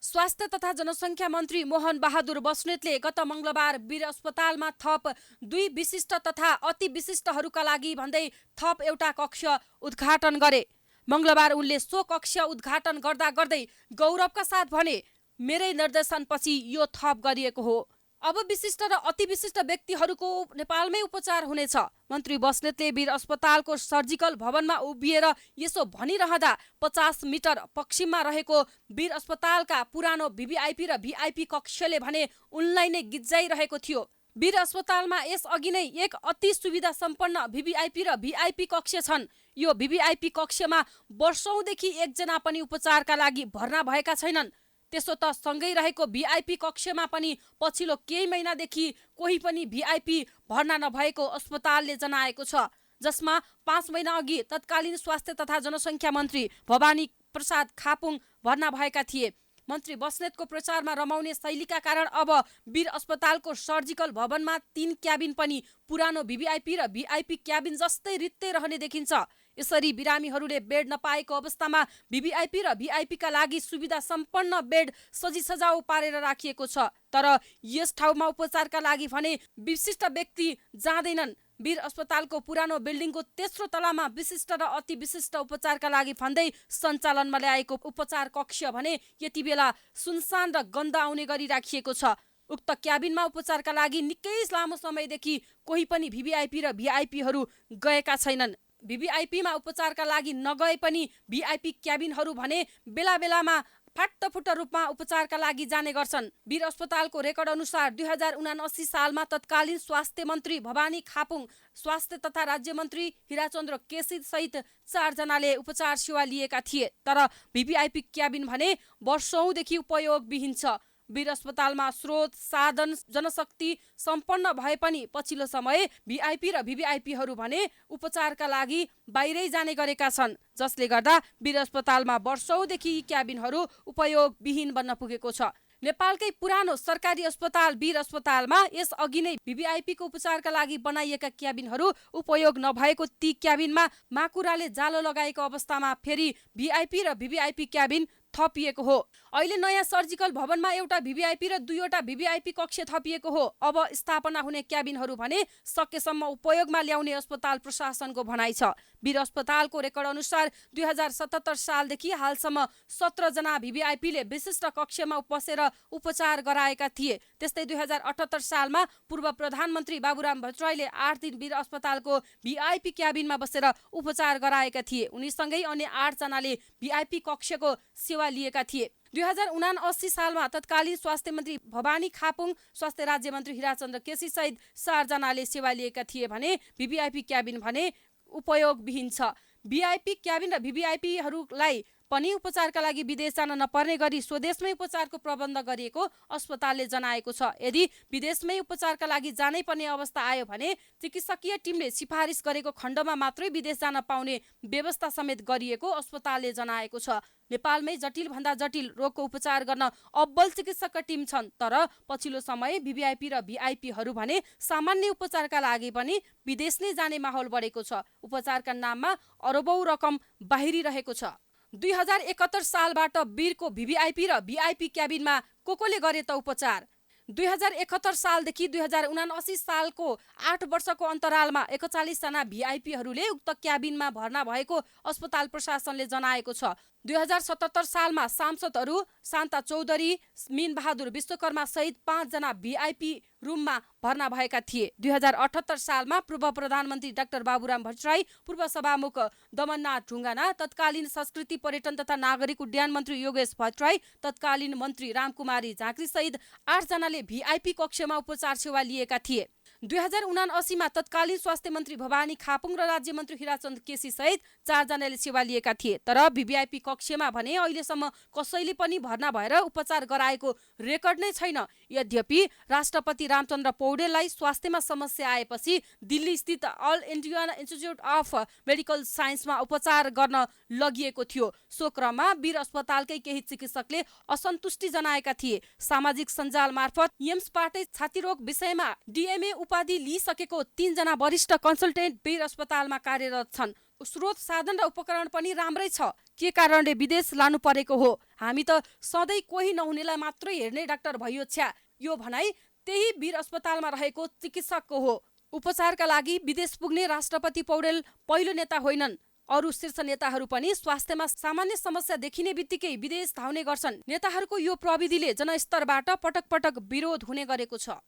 स्वास्थ्य तथा जनसङ्ख्या मन्त्री मोहन बहादुर बस्नेतले गत मंगलबार वीर अस्पतालमा थप 2 विशिष्ट तथा अति विशिष्टहरूका लागि भन्दै थप एउटा कक्ष उद्घाटन गरे। मंगलबार उनले सो कक्ष उद्घाटन गर्दा गर्दै गौरवका साथ भने मेरै निर्देशनपछि यो थप गरिएको हो। अब विशिष्ट र अति विशिष्ट व्यक्तिहरूको नेपालमै उपचार हुनेछ। मन्त्री बस्नेतले वीर अस्पतालको सर्जिकल भवनमा उभिएर यसो भनिरहँदा 50 मिटर पश्चिममा रहेको वीर अस्पतालका पुरानो भिभिआइपी र भिआइपी कक्षले भने उनलाई नै गिज्जाइरहेको थियो। वीर अस्पतालमा यसअघि नै एक अति सुविधा सम्पन्न भिभिआइपी र भिआइपी कक्ष छन्। यो भिभिआइपी कक्षमा वर्षौंदेखि एकजना पनि उपचारका लागि भर्ना भएका छैनन्। त्यसो त सँगै रहेको भिआइपी कक्षमा पनि पछिल्लो केही महिनादेखि कोही पनि भिआइपी भर्ना नभएको अस्पतालले जनाएको छ जसमा 5 महिना अघि तत्कालीन स्वास्थ्य तथा जनसङ्ख्या मन्त्री भवानी प्रसाद खापुङ भर्ना भएका थिए। मन्त्री बस्नेतको प्रचारमा रमाउने शैलीका कारण अब वीर अस्पतालको सर्जिकल भवनमा 3 क्याबिन पनि पुरानो भिभिआइपी र भिआइपी क्याबिन जस्तै रित्तै रहने देखिन्छ। यसरी बिरामीहरूले बेड नपाएको अवस्थामा भिभिआइपी र भिआइपीका लागि सुविधा सम्पन्न बेड सजिसजाउ पारेर राखिएको छ तर यस ठाउँमा उपचारका लागि भने विशिष्ट व्यक्ति जाँदैनन्। वीर अस्पतालको पुरानो बिल्डिङको तेस्रो तलामा विशिष्ट र अति विशिष्ट उपचारका लागि भन्दै सञ्चालनमा ल्याएको उपचार कक्ष भने यति बेला सुनसान र गन्ध आउने गरी राखिएको छ। उक्त क्याबिनमा उपचारका लागि निकै लामो समयदेखि कोही पनि भिभिआइपी र भिआइपीहरू गएका छैनन्। भिभिआइपीमा उपचारका लागि नगए पनि भिआइपी क्याबिनहरू भने बेला बेलामा फाटफुट रूपमा उपचारका लागि जाने गर्छन्। वीर अस्पतालको रेकर्ड अनुसार 2079 सालमा तत्कालीन स्वास्थ्य मन्त्री भवानी खापुङ, स्वास्थ्य तथा राज्य मन्त्री हिराचन्द्र केसी सहित 4 जनाले उपचार सेवा लिएका थिए तर भिभिआइपी क्याबिन भने वर्षौंदेखि उपयोगविहीन छ। वीर अस्पतालमा स्रोत साधन जनशक्ति सम्पन्न भए पनि पछिल्लो समय भिआइपी र भिभिआइपीहरू भने उपचारका लागि बाहिरै जाने गरेका छन्, जसले गर्दा वीर अस्पतालमा वर्षौंदेखि यी क्याबिनहरू उपयोगविहीन बन्न पुगेको छ। नेपालकै पुरानो सरकारी अस्पताल वीर अस्पतालमा यस अघि नै भिभिआइपीको उपचारका लागि बनाइएका क्याबिनहरू उपयोग नभएको ती क्याबिनमा माकुराले जालो लगाएको अवस्थामा फेरि भिआइपी र भिभिआइपी क्याबिन थपिएको हो। अहिले नयाँ सर्जिकल भवनमा एउटा भिभिआइपी र 2वटा भिभिआइपी कक्ष थपिएको हो। अब स्थापना हुने क्याबिनहरू भने सकेसम्म उपयोगमा ल्याउने अस्पताल प्रशासनको भनाइ छ। वीर अस्पतालको रेकर्ड अनुसार 2077 सालदेखि हालसम्म 17 जना भिभिआइपीले विशिष्ट कक्षमा बसेर उपचार गराएका थिए। त्यस्तै 2078 सालमा पूर्व प्रधानमन्त्री बाबुराम भट्टराईले 8 दिन वीर अस्पतालको भिआइपी क्याबिनमा बसेर उपचार गराएका थिए। उनीसँगै अन्य 8 जनाले भिआइपी कक्षको सेवा लिएका थिए। 2079 सालमा तत्कालीन स्वास्थ्य मन्त्री भवानी खापुङ, स्वास्थ्य राज्य मन्त्री हिराचन्द्र केसी सहित 4 जनाले सेवा लिएका थिए भने भिभिआइपी क्याबिन भने उपयोगविहीन छ। भिआइपी क्याबिन र भिभिआइपीहरूलाई पनि उपचारका लागि विदेश जान नपर्ने गरी स्वदेशमै उपचारको प्रबन्ध गरिएको अस्पतालले जनाएको छ। यदि विदेशमै उपचारका लागि जानै पर्ने अवस्था आयो भने चिकित्सकीय टिमले सिफारिस गरेको खण्डमा मात्रै विदेश जान पाउने व्यवस्था समेत गरिएको अस्पतालले जनाएको छ। नेपालमै जटिल भन्दा जटिल रोगको उपचार गर्न अब्बल चिकित्सकका टिम छन्, तर पछिल्लो समय भिभिआइपी र भिआइपीहरू भने सामान्य उपचारका लागि पनि विदेश नै जाने माहौल बढेको छ। उपचारका नाममा अरबौं रकम बाहिरिरहेको छ। 2071 सालबाट वीरको भिभिआइपी र भिआइपी क्याबिनमा कोले गरे त उपचार। 2071 सालदेखि 2079 सालको 8 वर्षको अन्तरालमा 41 जना भिआइपीहरूले उक्त क्याबिनमा भर्ना भएको अस्पताल प्रशासनले जनाएको छ। 2077 सालमा सांसदहरू शान्ता चौधरी, मीन बहादुर विश्वकर्मा सहित 5 जना भिआइपी रुममा भर्ना भएका थिए। 2078 सालमा पूर्व प्रधानमन्त्री डाक्टर बाबुराम भट्टराई, पूर्व सभामुख दमननाथ ढुङ्गाना, तत्कालीन संस्कृति पर्यटन तथा नागरिक उड्डयन मन्त्री योगेश भट्टराई, तत्कालीन मन्त्री रामकुमारी झाँक्री सहित 8 जनाले भिआइपी कक्षमा उपचार सेवा लिएका थिए। 2079 मा तत्कालीन स्वास्थ्य मन्त्री भवानी खापुङ र राज्य मन्त्री हिराचन्द्र केसी सहित 4 जनाले सेवा लिएका थिए। तर भिभिआइपी कक्षमा भने अहिलेसम्म कसैले पनि भर्ना भएर उपचार गराएको रेकर्ड नै छैन। यद्यपि राष्ट्रपति रामचन्द्र पौडेललाई स्वास्थ्यमा समस्या आएपछि दिल्ली स्थित all India institute of medical साइन्समा उपचार गर्न लगिएको थियो। सो क्रममा वीर अस्पतालकै केही चिकित्सकले असन्तुष्टि जनाएका थिए। सामाजिक सञ्जाल मार्फत एम्सबाटै छातीरोग विषयमा डिएमए उपाधि लिइसकेको 3 जना वरिष्ठ कन्सल्टेन्ट वीर अस्पतालमा कार्यरत छन्। स्रोत साधन र उपकरण पनि राम्रै छ, के कारणले विदेश लानु परेको हो? हामी त सधैँ कोही नहुनेलाई मात्रै हेर्ने डाक्टर भइयो छ्या, यो भनाइ त्यही वीर अस्पतालमा रहेको चिकित्सकको हो। उपचारका लागि विदेश पुग्ने राष्ट्रपति पौडेल पहिलो नेता होइनन्। अरू शीर्ष नेताहरू पनि स्वास्थ्यमा सामान्य समस्या देखिने बित्तिकै विदेश धाउने गर्छन्। नेताहरूको यो प्रविधिले जनस्तरबाट पटक पटक विरोध हुने गरेको छ।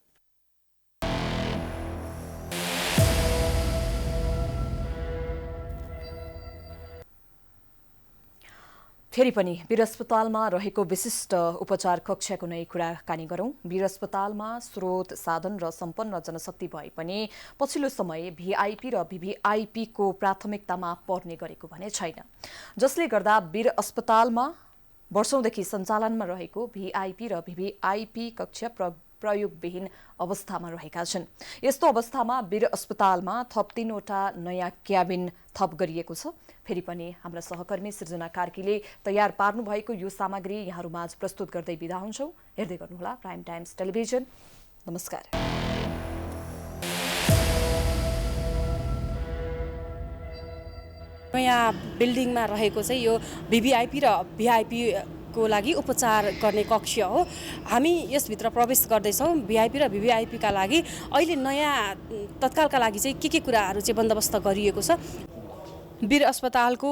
फेरि पनि वीर अस्पतालमा रहेको विशिष्ट उपचार कक्षको नै कुराकानी गरौँ। वीर अस्पतालमा स्रोत साधन र सम्पन्न जनशक्ति भए पनि पछिल्लो समय भिआइपी र भिभिआइपीको प्राथमिकतामा पर्ने गरेको भने छैन, जसले गर्दा वीर अस्पतालमा वर्षौंदेखि सञ्चालनमा रहेको भिआइपी र भिभिआइपी कक्ष प्रयोगविहीन अवस्थामा रहेका छन्। यस्तो अवस्थामा वीर अस्पतालमा थप 3वटा नयाँ क्याबिन थप गरिएको छ। फेरि पनि हाम्रा सहकर्मी सृजना कार्कीले तयार पार्नु भएको यो सामग्री यहाँहरूमाझ प्रस्तुत गर्दै बिदा हुन्छौँ। हेर्दै गर्नुहोला प्राइम टाइम्स टेलिभिजन। नमस्कार। नयाँ बिल्डिङमा रहेको चाहिँ यो भिभिआइपी र भिआइपी को लागि उपचार गर्ने कक्ष हो। हामी यसभित्र प्रवेश गर्दैछौँ। भिआइपी र भिभिआइपीका लागि अहिले नयाँ तत्कालका लागि चाहिँ के कुराहरू चाहिँ बन्दोबस्त गरिएको छ। वीर अस्पतालको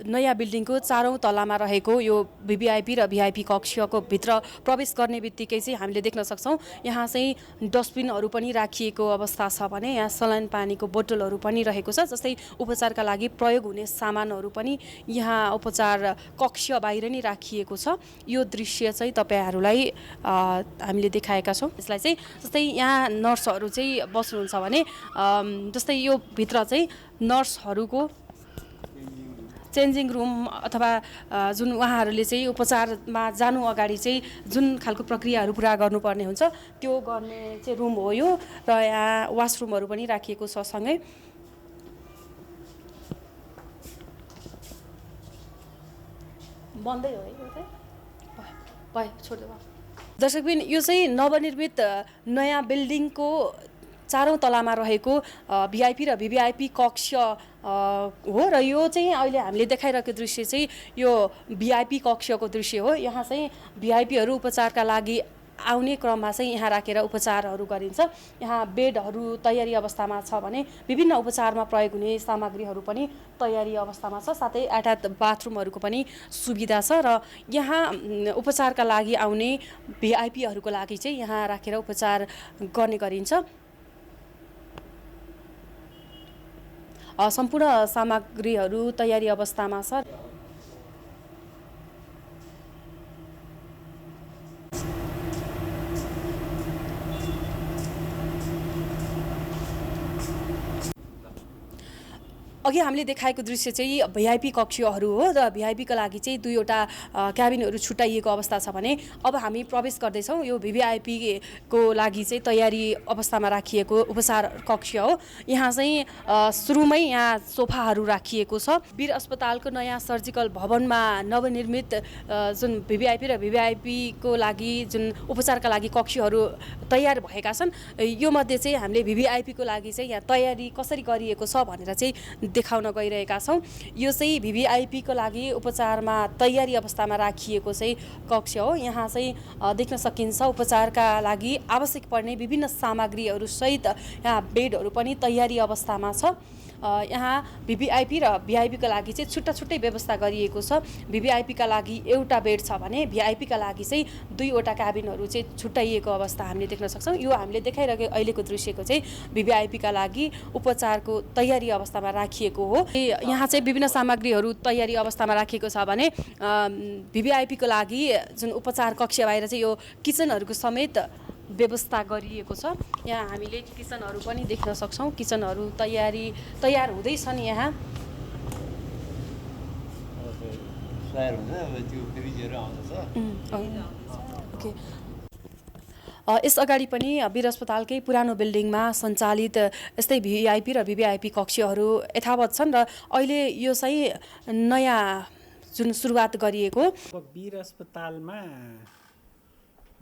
नयाँ बिल्डिङको 4औं तलामा रहेको यो भिभिआइपी र भिआइपी कक्षको भित्र प्रवेश गर्ने बित्तिकै चाहिँ हामीले देख्न सक्छौँ यहाँ चाहिँ डस्टबिनहरू पनि राखिएको अवस्था छ भने यहाँ सलाइन पानीको बोतलहरू पनि रहेको छ। जस्तै उपचारका लागि प्रयोग हुने सामानहरू पनि यहाँ उपचार कक्ष बाहिर नै राखिएको छ। यो दृश्य चाहिँ तपाईहरूलाई हामीले देखाएका छौँ। यसलाई चाहिँ जस्तै यहाँ नर्सहरू चाहिँ बस्नुहुन्छ भने जस्तै यो भित्र चाहिँ नर्सहरूको चेन्जिङ रुम अथवा जुन उहाँहरूले चाहिँ उपचारमा जानु अगाडि चाहिँ जुन खालको प्रक्रियाहरू पुरा गर्नुपर्ने हुन्छ त्यो गर्ने चाहिँ रुम हो यो र यहाँ वासरुमहरू पनि राखिएको छ सँगै। बन्दै हो है यो चाहिँ भयो छोडिदिनु। दर्शकबिन यो चाहिँ नवनिर्मित नयाँ बिल्डिङको 4औं तलामा रहेको भिआइपी र भिभिआइपी कक्ष हो र यो चाहिँ अहिले हामीले देखाइरहेको दृश्य चाहिँ यो भिआइपी कक्षको दृश्य हो। यहाँ चाहिँ भिआइपीहरू उपचारका लागि आउने क्रममा चाहिँ यहाँ राखेर उपचारहरू गरिन्छ। यहाँ बेडहरू तयारी अवस्थामा छ भने विभिन्न उपचारमा प्रयोग हुने सामग्रीहरू पनि तयारी अवस्थामा छ, साथै अट्याच बाथरुमहरूको पनि सुविधा छ र यहाँ उपचारका लागि आउने भिआइपीहरूको लागि चाहिँ यहाँ राखेर उपचार गर्ने गरिन्छ। सम्पूर्ण सामग्रीहरू तयारी अवस्थामा छ। अघि हामीले देखाएको दृश्य चाहिँ भिआइपी कक्षहरू हो र भिआइपीका लागि चाहिँ 2वटा क्याबिनहरू छुट्याइएको अवस्था छ भने अब हामी प्रवेश गर्दैछौँ यो भिभिआइपीको लागि चाहिँ तयारी अवस्थामा राखिएको उपचार कक्ष हो। यहाँ चाहिँ सुरुमै यहाँ सोफाहरू राखिएको छ। वीर अस्पतालको नयाँ सर्जिकल भवनमा नवनिर्मित जुन भिभिआइपी र भिभिआइपीको लागि जुन उपचारका लागि कक्षहरू तयार भएका छन् यो मध्ये चाहिँ हामीले भिभिआइपीको लागि चाहिँ यहाँ तयारी कसरी गरिएको छ भनेर चाहिँ देखाउन गइरहेका छौँ। यो चाहिँ भिभिआइपीको लागि उपचारमा तयारी अवस्थामा राखिएको चाहिँ कक्ष हो। यहाँ चाहिँ देख्न सकिन्छ उपचारका लागि आवश्यक पर्ने विभिन्न सामग्रीहरू सहित यहाँ बेडहरू पनि तयारी अवस्थामा छ। यहाँ भिभिआइपी र भिआइपीका लागि चाहिँ छुट्टा छुट्टै व्यवस्था गरिएको छ। भिभिआइपीका लागि एउटा बेड छ भने भिआइपीका लागि चाहिँ 2वटा क्याबिनहरू चाहिँ छुट्याइएको अवस्था हामीले देख्न सक्छौँ। यो हामीले देखाइरहेको अहिलेको दृश्यको चाहिँ भिभिआइपीका लागि उपचारको तयारी अवस्थामा राखिएको हो। यहाँ चाहिँ विभिन्न सामग्रीहरू तयारी अवस्थामा राखिएको छ भने भिभिआइपीको लागि जुन उपचार कक्ष बाहिर चाहिँ यो किचनहरूको समेत व्यवस्था गरिएको छ। यहाँ हामीले किचनहरू पनि देख्न सक्छौँ। किचनहरू तयार हुँदैछन्। यहाँ यस अगाडि पनि वीर अस्पतालकै पुरानो बिल्डिङमा सञ्चालित यस्तै भिआइपी र भिभिआइपी कक्षहरू यथावत छन् र अहिले यो चाहिँ नयाँ जुन सुरुवात गरिएको वीर अस्पतालमा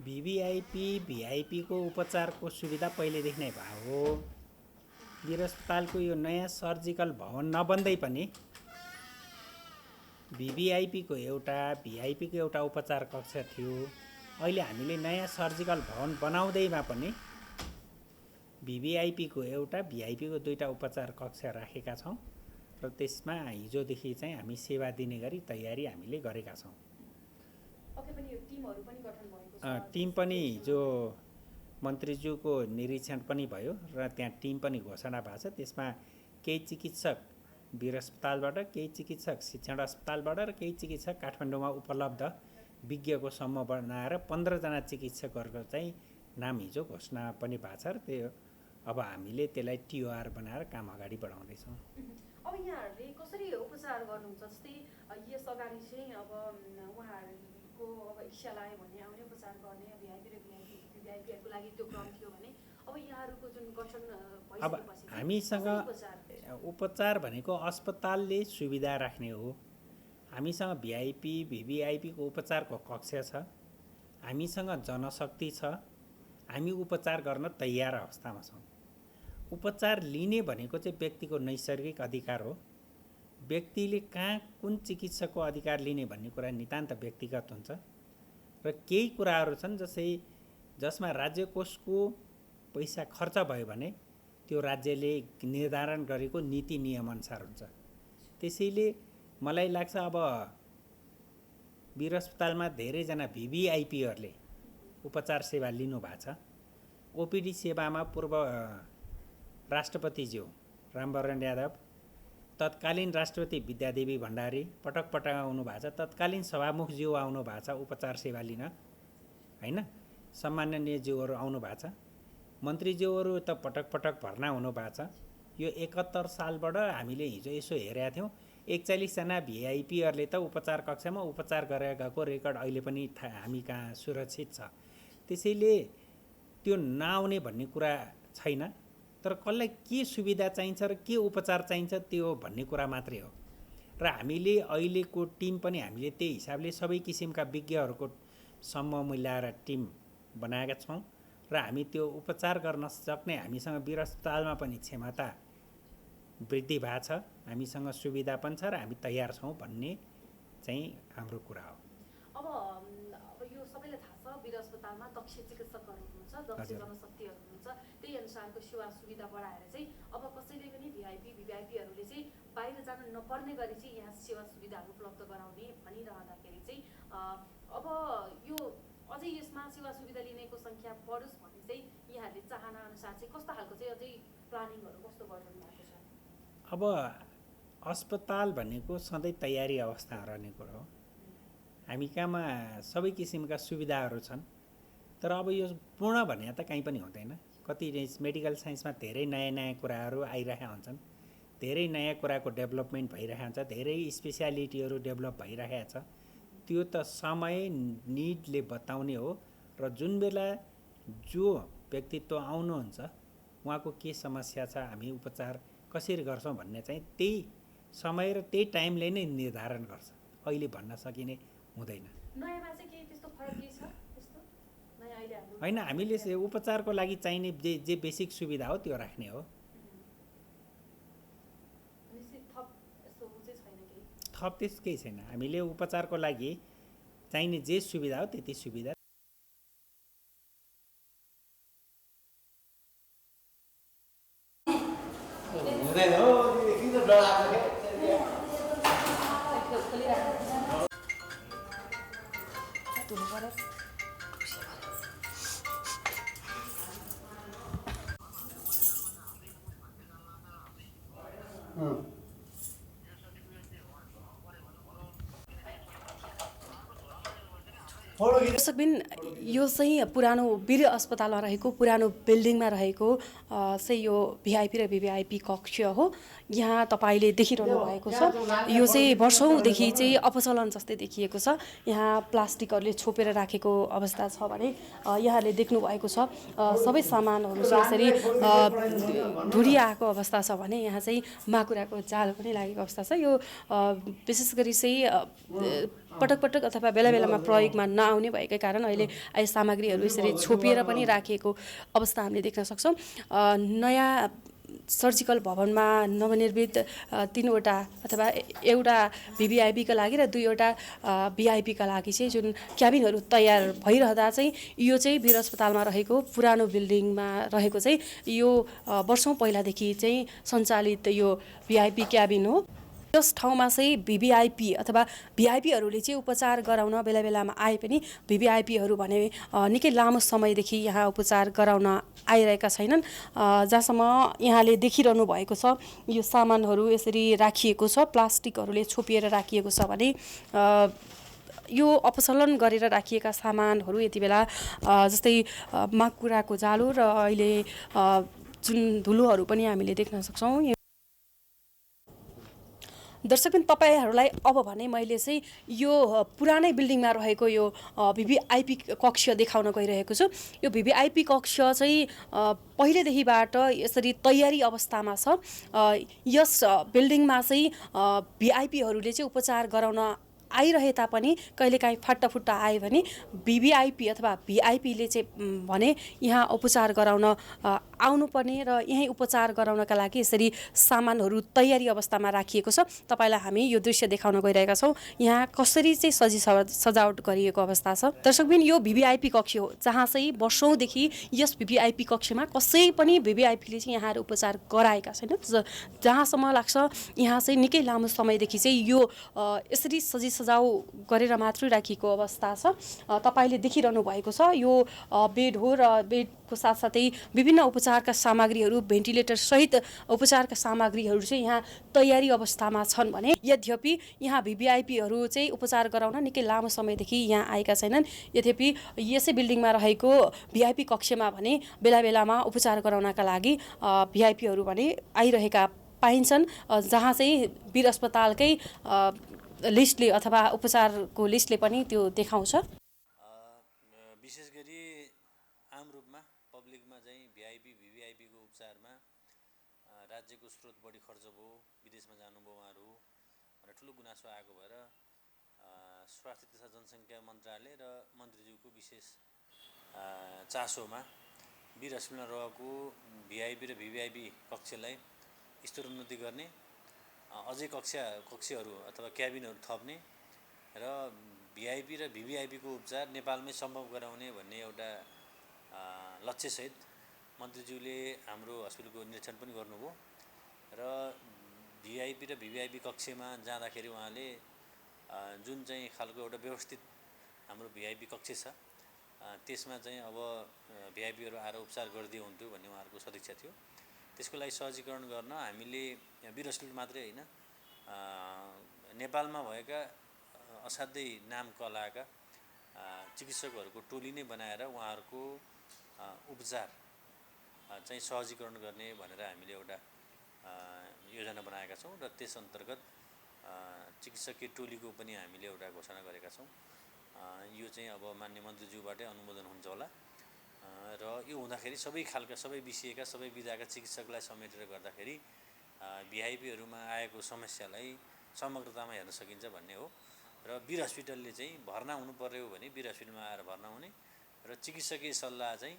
भिभिआइपी भिआइपीको उपचारको सुविधा पहिलेदेखि नै भएको हो। वीर अस्पतालको यो नयाँ सर्जिकल भवन नबन्दै पनि भिभिआइपीको एउटा भिआइपीको एउटा उपचार कक्ष थियो। अहिले हामीले नयाँ सर्जिकल भवन बनाउँदैमा पनि भिभिआइपीको एउटा भिआइपीको 2टा उपचार कक्ष राखेका छौँ र त्यसमा हिजोदेखि चाहिँ हामी सेवा दिने गरी तयारी हामीले गरेका छौँ। टिम पनि हिजो मन्त्रीज्यूको निरीक्षण पनि भयो र त्यहाँ टिम पनि घोषणा भएको छ। त्यसमा केही चिकित्सक वीर अस्पतालबाट, केही चिकित्सक शिक्षण अस्पतालबाट र केही चिकित्सक काठमाडौँमा उपलब्ध विज्ञको समूह बनाएर 15 जना चिकित्सकहरूको चाहिँ नाम हिजो घोषणा पनि भएको छ र त्यो अब हामीले त्यसलाई टिओआर बनाएर काम अगाडि बढाउँदैछौँ। अब यहाँहरूले कसरी उपचार गर्नुहुन्छ? जस्तै यस अगाडि चाहिँ अब उहाँहरूको अब इच्छा लाग्यो भने आउने उपचार गर्ने भिआइपी र भिआइपीहरूको लागि त्यो क्रम थियो भने अब यहाँहरूको जुन गठन अब हामीसँग उपचार भनेको अस्पतालले सुविधा राख्ने हो। हामीसँग भिआइपी भिभिआइपीको उपचारको कक्ष छ, हामीसँग जनशक्ति छ, हामी उपचार गर्न तयार अवस्थामा छौँ। उपचार लिने भनेको चाहिँ व्यक्तिको नैसर्गिक अधिकार हो। व्यक्तिले कहाँ कुन चिकित्सकको अधिकार लिने भन्ने कुरा नितान्त व्यक्तिगत हुन्छ र केही कुराहरू छन् जसमा राज्य कोषको पैसा खर्च भयो भने त्यो राज्यले निर्धारण गरेको नीति नियमअनुसार हुन्छ। त्यसैले मलाई लाग्छ अब वीर अस्पतालमा धेरैजना भिभिआइपीहरूले उपचार सेवा लिनुभएको छ। ओपिडी सेवामा पूर्व राष्ट्रपतिज्यू रामवरण यादव, तत्कालीन राष्ट्रपति विद्यादेवी भण्डारी पटक पटक आउनु भएको छ। तत्कालीन सभामुखज्यू आउनु भएको छ उपचार सेवा लिन, हैन? सम्माननीय ज्यूहरू आउनु भएको छ। मन्त्रीज्यूहरू त पटक पटक भर्ना हुनु भएको छ। यो 71 सालबाट हामीले हिजो यसो हेरेका थियौँ, 41जना भिआइपीहरूले त उपचार कक्षमा उपचार गरेर गएको रेकर्ड अहिले पनि हामी कहाँ सुरक्षित छ। त्यसैले त्यो नआउने भन्ने कुरा छैन, तर कसलाई के सुविधा चाहिन्छ र के उपचार चाहिन्छ त्यो भन्ने कुरा मात्रै हो। र हामीले अहिलेको टिम पनि हामीले त्यही हिसाबले सबै किसिमका विज्ञहरूको समूह मिलाएर टिम बनाएका छौँ र हामी त्यो उपचार गर्न सक्ने हामीसँग वीर अस्पतालमा पनि क्षमता वृद्धि भएको छ, हामीसँग सुविधा पनि छ र हामी तयार छौँ भन्ने चाहिँ हाम्रो कुरा हो। अब यो सबैलाई थाहा छ वीर अस्पतालमा दक्ष चिकित्सकहरू हुनुहुन्छ, दक्ष जनशक्तिहरू हुनुहुन्छ, त्यही अनुसारको सेवा सुविधा बढाएर चाहिँ अब कसैले पनि भिआइपी भिभिआइपीहरूले चाहिँ बाहिर जान नपर्ने गरी चाहिँ यहाँ सेवा सुविधाहरू उपलब्ध गराउने भनिरहँदाखेरि चाहिँ अब यो अझै यसमा सेवा सुविधा लिनेको सङ्ख्या बढोस् भन्ने चाहिँ यहाँहरूले चाहना अनुसार चाहिँ कस्तो खालको चाहिँ अझै प्लानिङहरू कस्तो गरिरहनु भएको छ? अब अस्पताल भनेको सधैँ तयारी अवस्था रहने कुरो हो। हामी कहाँमा सबै किसिमका सुविधाहरू छन्, तर अब यो पूर्ण भने त कहीँ पनि हुँदैन। कति मेडिकल साइन्समा धेरै नयाँ नयाँ कुराहरू आइरहेका हुन्छन्, धेरै नयाँ कुराको डेभलपमेन्ट भइरहेको हुन्छ, धेरै स्पेसियालिटीहरू डेभलप भइरहेको छ। त्यो त समय निडले बताउने हो र जुन बेला जो व्यक्तित्व आउनुहुन्छ उहाँको के समस्या छ, हामी उपचार कसरी गर्छौँ भन्ने चाहिँ त्यही समय र त्यही टाइमले नै निर्धारण गर्छ। अहिले भन्न सकिने हुँदैन। नयाँमा चाहिँ के त्यस्तो फरक के छ त्यस्तो नयाँ अहिले हाम्रो होइन, हामीले उपचारको लागि चाहिने जे बेसिक सुविधा हो त्यो राख्ने हो। थप त्यस केही छैन। हामीले उपचारको लागि चाहिने जे सुविधा हो त्यति सुविधा दर्शकबिन यो चाहिँ पुरानो वीर अस्पतालमा रहेको पुरानो बिल्डिङमा रहेको चाहिँ यो भिआइपी र भिभिआइपी कक्ष हो। यहाँ तपाईँले देखिरहनु भएको छ, यो चाहिँ वर्षौँदेखि चाहिँ अपचलन जस्तै देखिएको छ। यहाँ प्लास्टिकहरूले छोपेर राखेको अवस्था छ भने यहाँले देख्नु भएको छ सबै सामानहरू चाहिँ यसरी धुरी आएको अवस्था छ भने यहाँ चाहिँ माकुराको जाल पनि लागेको अवस्था छ। यो विशेष गरी चाहिँ पटक पटक अथवा बेला बेलामा प्रयोगमा नआउने भएकै कारण अहिले सामग्रीहरू यसरी छोपिएर पनि राखिएको अवस्था हामीले देख्न सक्छौँ। नयाँ सर्जिकल भवनमा नवनिर्मित 3वटा अथवा एउटा भिभिआइपीका लागि र 2वटा भिआइपीका लागि चाहिँ जुन क्याबिनहरू तयार भइरहँदा चाहिँ यो चाहिँ वीर अस्पतालमा रहेको पुरानो बिल्डिङमा रहेको चाहिँ यो वर्षौँ पहिलादेखि चाहिँ सञ्चालित यो भिआइपी क्याबिन हो। यस ठाउँमा चाहिँ भिभिआइपी अथवा भिआइपीहरूले चाहिँ उपचार गराउन बेला बेलामा आए पनि भिभिआइपीहरू भने निकै लामो समयदेखि यहाँ उपचार गराउन आइरहेका छैनन्। जहाँसम्म यहाँले देखिरहनु भएको छ यो सामानहरू यसरी राखिएको छ, प्लास्टिकहरूले छोपिएर राखिएको छ भने यो अपचलन गरेर राखिएका सामानहरू यति बेला जस्तै माकुराको जालो र अहिले जुन धुलोहरू पनि हामीले देख्न सक्छौँ। दर्शकबिन तपाईहरूलाई अब भने मैले चाहिँ यो पुरानै बिल्डिङमा रहेको यो भिभिआइपी कक्ष देखाउन गइरहेको छु। यो भिभिआइपी कक्ष चाहिँ पहिलेदेखिबाट यसरी तयारी अवस्थामा छ। यस बिल्डिङमा चाहिँ भिआइपीहरूले चाहिँ उपचार गराउन आइरहे तापनि कहिलेकाहीँ फाट्टाफुट्टा आयो भने भिभिआइपी अथवा भिआइपीले चाहिँ भने यहाँ उपचार गराउन आउनुपर्ने र यहीँ उपचार गराउनका लागि यसरी सामानहरू तयारी अवस्थामा राखिएको छ। तपाईँलाई हामी यो दृश्य देखाउन गइरहेका छौँ। यहाँ कसरी चाहिँ सजावट गरिएको अवस्था छ। दर्शकबिन यो भिभिआइपी कक्ष हो जहाँ चाहिँ वर्षौँदेखि यस भिभिआइपी कक्षमा कसै पनि भिभिआइपीले चाहिँ यहाँ उपचार गराएका छैनन्। जहाँसम्म लाग्छ यहाँ चाहिँ निकै लामो समयदेखि चाहिँ यो यसरी सजाउ गरेर मात्रै राखिएको अवस्था छ। तपाईँले देखिरहनु भएको छ यो बेड हो र बेडको साथसाथै विभिन्न उपचारका सामग्रीहरू भेन्टिलेटर सहित उपचारका सामग्रीहरू चाहिँ यहाँ तयारी अवस्थामा छन् भने यद्यपि यहाँ भिभिआइपीहरू चाहिँ उपचार गराउन निकै लामो समयदेखि यहाँ आएका छैनन्। यद्यपि यसै बिल्डिङमा रहेको भिआइपी कक्षमा भने बेला बेलामा उपचार गराउनका लागि भिआइपीहरू भने आइरहेका पाइन्छन् जहाँ चाहिँ वीर अस्पतालकै लिस्टले अथवा उपचारको लिस्टले पनि त्यो देखाउँछ। विशेष गरी आम रूपमा पब्लिकमा चाहिँ भिआइपी भिभिआइपीको उपचारमा राज्यको स्रोत बढी खर्च भयो, विदेशमा जानुभयो उहाँहरू भनेर ठुलो गुनासो आएको भएर स्वास्थ्य तथा जनसङ्ख्या मन्त्रालय र मन्त्रीज्यूको विशेष चासोमा वीर अस्पतालमा रहेको भिआइपी र भिभिआइपी कक्षलाई स्तरोन्नति गर्ने, अझै कक्षहरू अथवा क्याबिनहरू थप्ने र भिआइपी र भिभिआइपीको उपचार नेपालमै सम्भव गराउने भन्ने एउटा लक्ष्यसहित मन्त्रीज्यूले हाम्रो हस्पिटलको निरीक्षण पनि गर्नुभयो र भिआइपी र भिभिआइपी कक्षमा जाँदाखेरि उहाँले जुन चाहिँ खालको एउटा व्यवस्थित हाम्रो भिआइपी कक्ष छ त्यसमा चाहिँ अब भिआइपीहरू आएर उपचार गरिदिए हुन्थ्यो भन्ने उहाँहरूको सदिच्छा थियो। त्यसको लागि सहजीकरण गर्न हामीले वीर अस्पताल मात्रै होइन नेपालमा भएका असाध्यै नाम कलाका चिकित्सकहरूको टोली नै बनाएर उहाँहरूको उपचार चाहिँ सहजीकरण गर्ने भनेर हामीले एउटा योजना बनाएका छौँ र त्यस अन्तर्गत चिकित्सकीय टोलीको पनि हामीले एउटा घोषणा गरेका छौँ। यो चाहिँ अब मान्य मन्त्रीज्यूबाटै अनुमोदन हुन्छ होला र यो हुँदाखेरि सबै खालका सबै विषयका सबै विधाका चिकित्सकलाई समेटेर गर्दाखेरि भिआइपीहरूमा आएको समस्यालाई समग्रतामा हेर्न सकिन्छ भन्ने हो र वीर हस्पिटलले चाहिँ भर्ना हुनु पर्यो भने वीर हस्पिटलमा आएर भर्ना हुने र चिकित्सकीय सल्लाह चाहिँ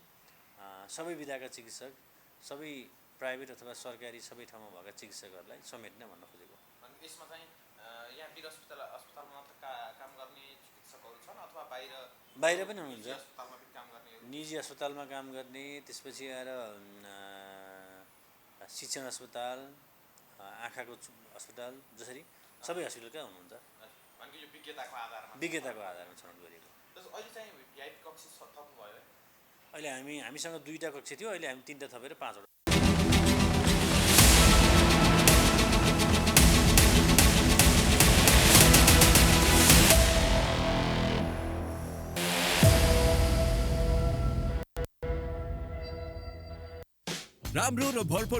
सबै विधाका चिकित्सक सबै प्राइभेट अथवा सरकारी सबै ठाउँमा भएका चिकित्सकहरूलाई समेट्ने भन्न खोजेको। यसमा चाहिँ यहाँ वीर अस्पतालमा मात्र काम गर्ने चिकित्सकहरू छन् अथवा बाहिर पनि हुनुहुन्छ, अस्पतालमा पनि काम गर्ने, निजी अस्पतालमा काम गर्ने, त्यसपछि आएर शिक्षण अस्पताल, आँखाको अस्पताल जसरी सबै हस्पिटलका हुनुहुन्छ। भनेको यो विज्ञताको आधारमा छनौट गरिएको। अहिले चाहिँ भिआइपी कक्ष थप्नु भयो। अहिले हामीसँग 2टा कक्ष थियो, अहिले हामी 3टा थपेर 5वटा। राम्रो र भरपर्दो